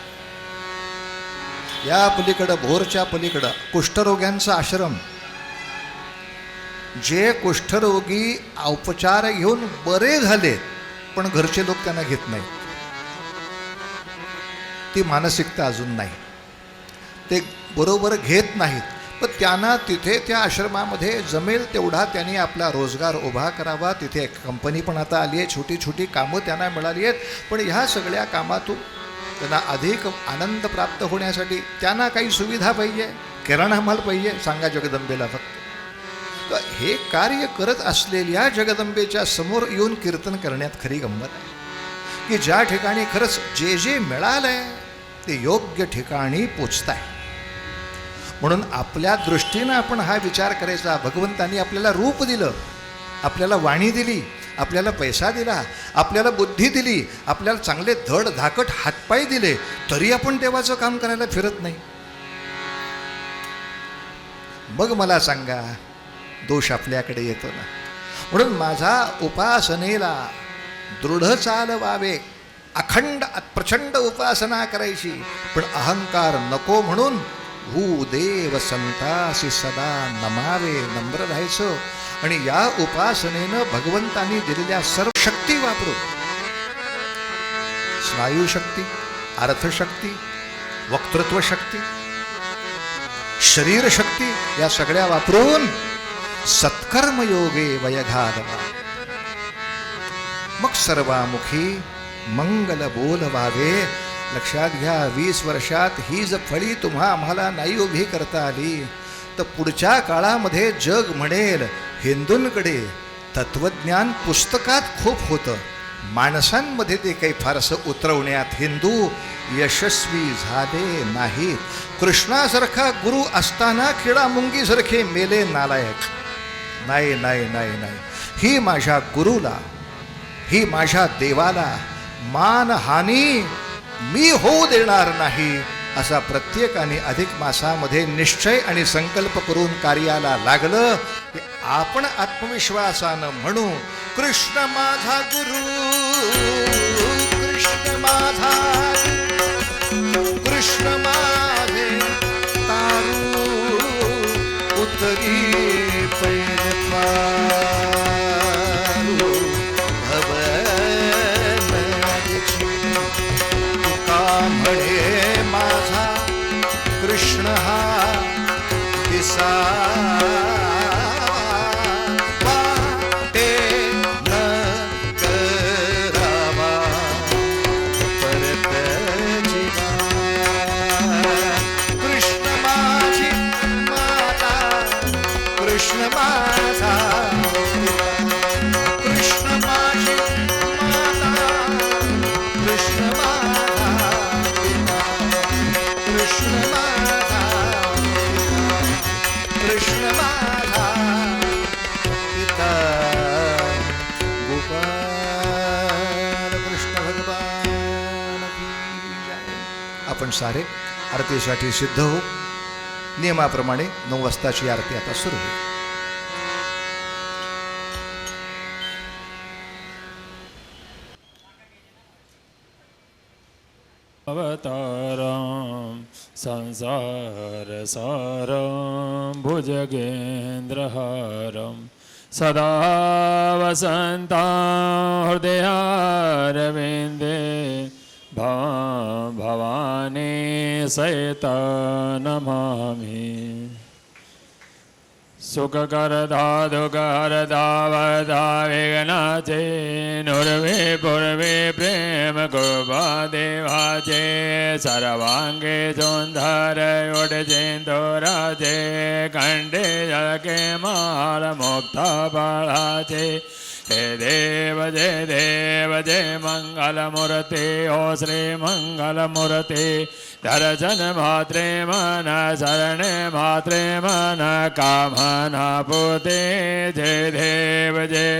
B: या पलीकडं भोरच्या पलीकडं कुष्ठरोग्यांचा आश्रम. जे कुष्ठरोगी उपचार घेऊन बरे झाले पण घरचे लोक त्यांना घेत नाहीत. ती मानसिकता अजून नाही, ते बरोबर घेत नाहीत. पण त्यांना तिथे त्या आश्रमामध्ये जमेल तेवढा त्यांनी आपला रोजगार उभा करावा. तिथे एक कंपनी पण आता आली आहे, छोटी छोटी कामं त्यांना मिळाली आहेत. पण ह्या सगळ्या कामातून त्यांना अधिक आनंद प्राप्त होण्यासाठी त्यांना काही सुविधा पाहिजे, किराणा माल पाहिजे, सांगा जगदंबेला फक्त. तर हे कार्य करत असलेल्या जगदंबेच्या समोर येऊन कीर्तन करण्यात खरी गंमत आहे की ज्या ठिकाणी खरंच जे जे मिळालंय ते योग्य ठिकाणी पोचताय. म्हणून आपल्या दृष्टीनं आपण हा विचार करायचा. भगवंतांनी आपल्याला रूप दिलं, आपल्याला वाणी दिली, आपल्याला पैसा दिला, आपल्याला बुद्धी दिली, आपल्याला चांगले धड धाकट हातपाय दिले, तरी आपण देवाचं काम करायला फिरत नाही. मग मला सांगा दोष आपल्याकडे येतो ना. म्हणून माझा उपासनेला दृढ चालवावे, अखंड प्रचंड उपासना करायची, पण अहंकार नको म्हणून भूदेव संतासी सदा नमावे, नम्र राहायचं आणि या उपासनेनं भगवंतांनी दिलेल्या सर्व शक्ती वापरू. स्नायू शक्ती, अर्थशक्ती, वक्तृत्व शक्ती, शरीर शक्ती या सगळ्या वापरून सत्कर्मयोगे वयघालवा. मग सर्वामुखी मंगल बोलवावे. लक्षात घ्या, 20 वर्षात ही जर फळी तुम्हा आम्हाला नाही उभी करता आली तर पुढच्या काळामध्ये जग म्हणेल हिंदूंकडे तत्वज्ञान पुस्तकात खूप होतं, माणसांमध्ये ते काही फारसं उतरवण्यात हिंदू यशस्वी झाले नाहीत. कृष्णासारखा गुरु असताना किडामुंगीसारखे मेले नालायक. नाही नाही नाही नाही, ही माझ्या गुरुला, ही माझ्या देवाला मानहानी मी होऊ देणार नाही, असा प्रत्येकाने अधिक मासामध्ये निश्चय आणि संकल्प करून कार्याला लागलं की आपण आत्मविश्वासानं म्हणू, कृष्ण माझा गुरु, कृष्ण माझा, कृष्ण माझे तारू, उतरी पैर पारू, म्हणे माझा कृष्ण हा दिसा वाटे न करावा परत जीवा. कृष्ण माझी माता, कृष्ण माझा, कृष्ण माझी माता, कृष्ण माझा, कृष्ण माझा, कृष्ण माझा पिता गोपाल कृष्ण भगवान की जय. आपण सारे आरतीसाठी सिद्ध हो. नियमाप्रमाणे 9 वाजताची आरती आता सुरू होईल.
C: अवतारं संसारसारं भुजगेन्द्रहारं सदा वसन्तं हृदयारविन्दे भवानी सहिता नमामि. सुखकरदा दुःखहरदा वरदा विघ्नाचे नुर्वे पूर्वे प्रेम कृपा देवाचे सर्वांगे सुंदर उडचेंदोराचे कंठे झळके माळ मुक्ता बाळाचे. जय देव जय देव जय मंगलमूर्ती ओ श्री मंगलमूर्ती. दर्शन मात्रे मन शरणे मात्रे मन कामना पुते. जय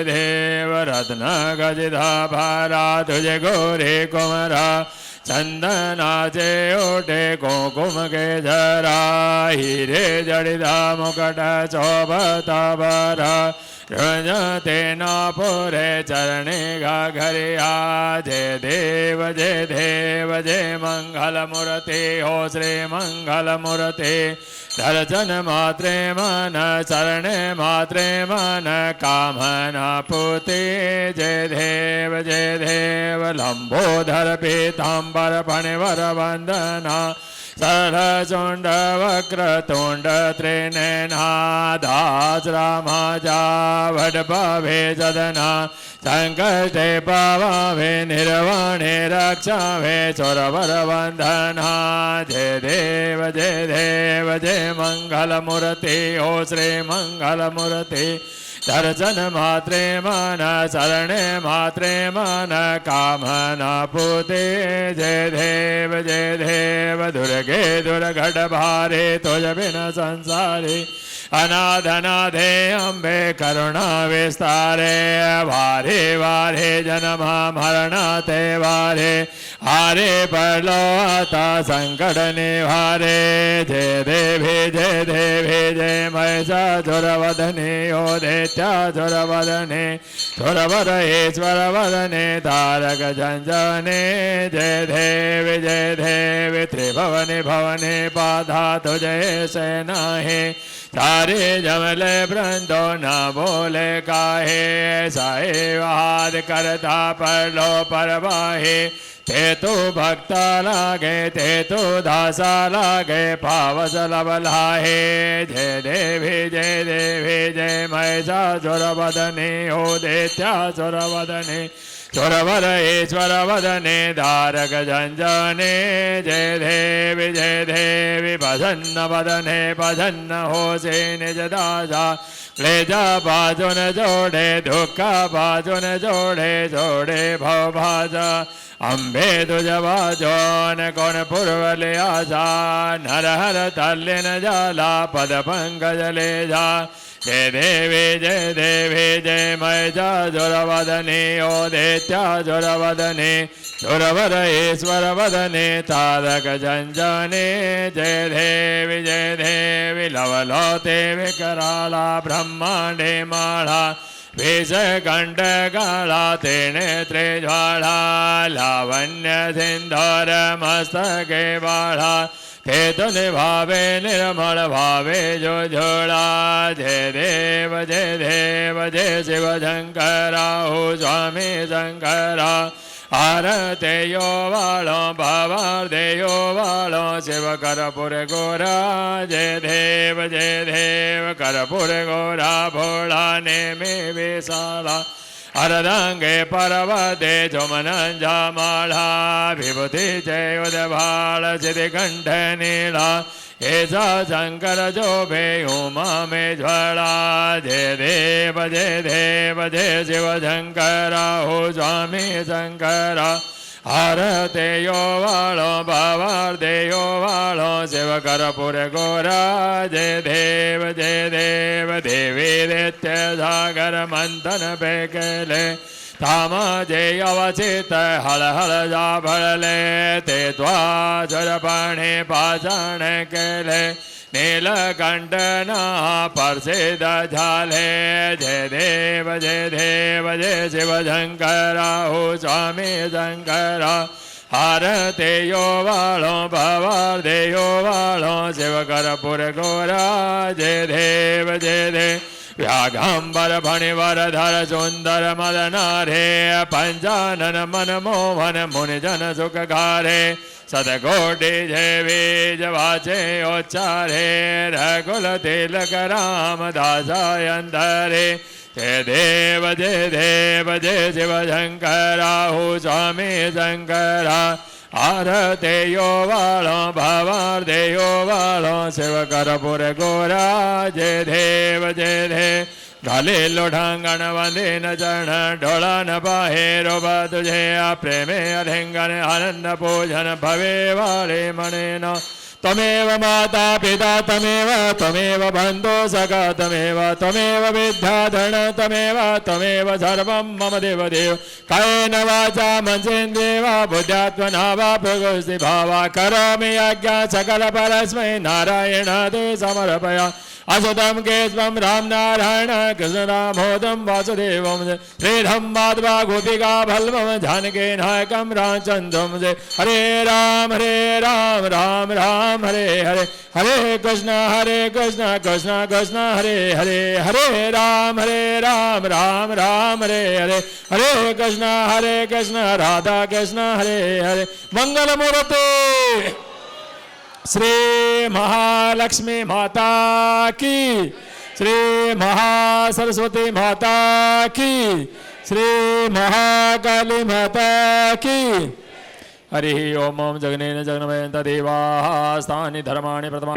C: देव रत्न गजधा भारा तुझे गोरे कुमरा चंदनाचे ओटे कुंकुम के झरा हिरे जडिदा मुकट शोभता बरा रजते न पुरे चरणे घरिया. जय देव जय मंगलमूर्ति हो श्री मंगलमूर्ति. दर्शन मात्रे मन शरणे मात्रे मन कामना पुते. जय देव लंबोधर पीतांबर फणिवर वंदना सरचुंड वक्रतुंड त्रिनयना दास रामाजा वडभवे सदना संकटे पावावे निर्वाणे रक्षावे चोरवर वंदना जय देव जय मंगलमूर्ति ओ श्री मंगलमूर्ति दर्शन मात्रे मन शरणे मात्रे मन कामना पूते जय देव दुर्गे दुर्घट भारे तुझ बिन संसारे अनाधनाधे अम्बे करुणा विस्तारे वारे वारे जन्म मरण ते वारे हारे परलो आता संकट निवारे जय देवी जय महिषासुरवदने ओ दैत्यासुरवदने सुरवरहेश्वर वदने तारक झंझने जय देवी त्रिभुवने भवने पाधा तुझे सेना है सारे जमले वृंदो न बोले काहे साहे वाद करता परलो परवाहे ते तो भक्ता लागे ते तो दासा लागे पावस लवलाहे जय देवी जय महिषासुरवदने ओ दैत्यासुरवदने सुरवर ईश्वर वदने धारक झंझने जय देवी भजन्न वदने भजन्न हो से निज दासा क्लेजा बाजुन जोड़े दुख बाजुन जोड़े जोड़े भव भाजा अम्बे तुझ बाजोन कौन पूर्वले आजा नर हर तल्लिन जाला पद पंकज ले जा जय देवी जय महिषासुरवदने ओ दैत्यासुरवदने सुरवर ईश्वर वदने तारक झंझने जय देवी लवलोते विकराला ब्रह्मांडे माळा विषकंठ गाळा तेने त्रिज्वाळा लावण्य सिंधोर मस्तके बाळा ते तो निभावे निर्मल भावे जो झोला जय देव जय शिव शंकरा हो स्वामी शंकरा आरते यो वालो भावार्दे यो वालो शिव करपुर गोरा जय देव करपुर गोरा भोला ने में विशाला अर्धांगे पर्वते चुमनंजा माला विभूति जय उदभाल सिद्धिकंठ नीला ऐसा शंकर जो भे उमा में ज्वाला जय देव जय शिव शंकरा हो स्वामी शंकरा आरते यो वालो भावार्दे यो वालो शिव करपुर गोरा जय देव देवी दैत्य सागर मंथन पे केले तामा जय अवचित हल हल जा भरले ते द्वाचर पाणे पाषाण केले नीलकंठना प्रसिद्ध झाले जय देव जय शिव शंकरा हो स्वामी शंकरा आरते यो वालो भवार्दे यो वालो शिव करपुर गोरा जय देव व्याघंबर फणिवर धर सुंदर मदनारे पंचानन मनमोहन मुनिजन सुखगारे सदकोटि जय बीज वाचे उच्चारे रघुल तिलक रामदासाय अंधरे जय देव जय शिव शंकरा हो स्वामी शंकरा आरते यो वालो भवार्दे यो वालो शिव करपुर गोरा जय देव घाले लोढांगण वंदे न चरण ढोला न पाहे रोबा तुझे प्रेमे अलिंगन आनंद पूजन भवे वाले मने न तमेव माता पिता तमेव बंधु सखा तमेव विद्याधरण तमेव सर्वं मम देवदेव कायेन वाचा मनसेन्द्रिया बुद्ध्यात्मना वा प्रकृति भावा करोमि यज्ञ सकल परस्मै नारायणादे समर्पया असुतं केशवं राम नारायण कृष्ण दामोदरं वासुदेवं श्रीधं माधवा गोपिका भल्लभं जानकी नायकं रामचन्द्रं हरे राम राम राम हरे हरे हरे कृष्ण कृष्ण कृष्ण हरे हरे हरे राम राम राम हरे हरे हरे कृष्ण राधा कृष्ण हरे हरे मंगल मूर्ति श्री महालक्ष्मी माता की, श्री महासरस्वती माता की, श्री महाकाली माता की हरि ओम ओम जगनेन जगन्मयन्त देवाः स्थानि धर्माणि प्रथमा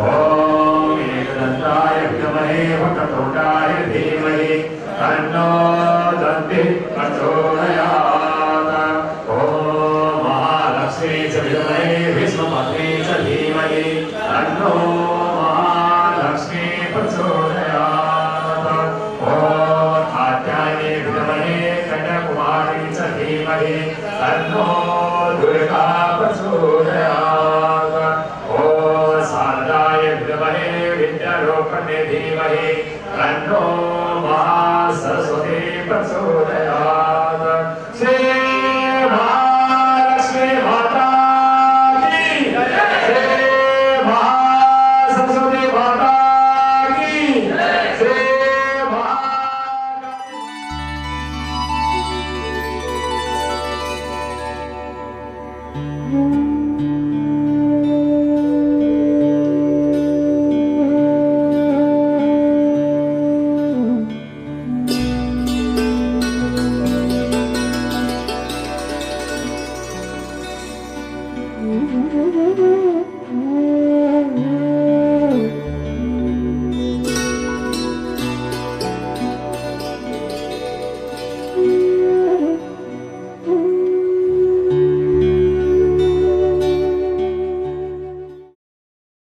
C: ओम एकदन्ताय विद्महे वक्रतुण्डाय धीमहि तन्नो दन्ति प्रचोदयात् ओम महालक्ष्मी च विद्महे विष्णुपत्नी च धीमहि तन्नो महालक्ष्मी प्रचोदयात् ओम कात्यायनी विद्महे कन्याकुमारी च धीमहि तन्नो दुर्गा प्रचोदयात् ओम शारदाय विद्महे विद्यारूपिणे धीमहि तन्नो महासरस्वती प्रचोदयात्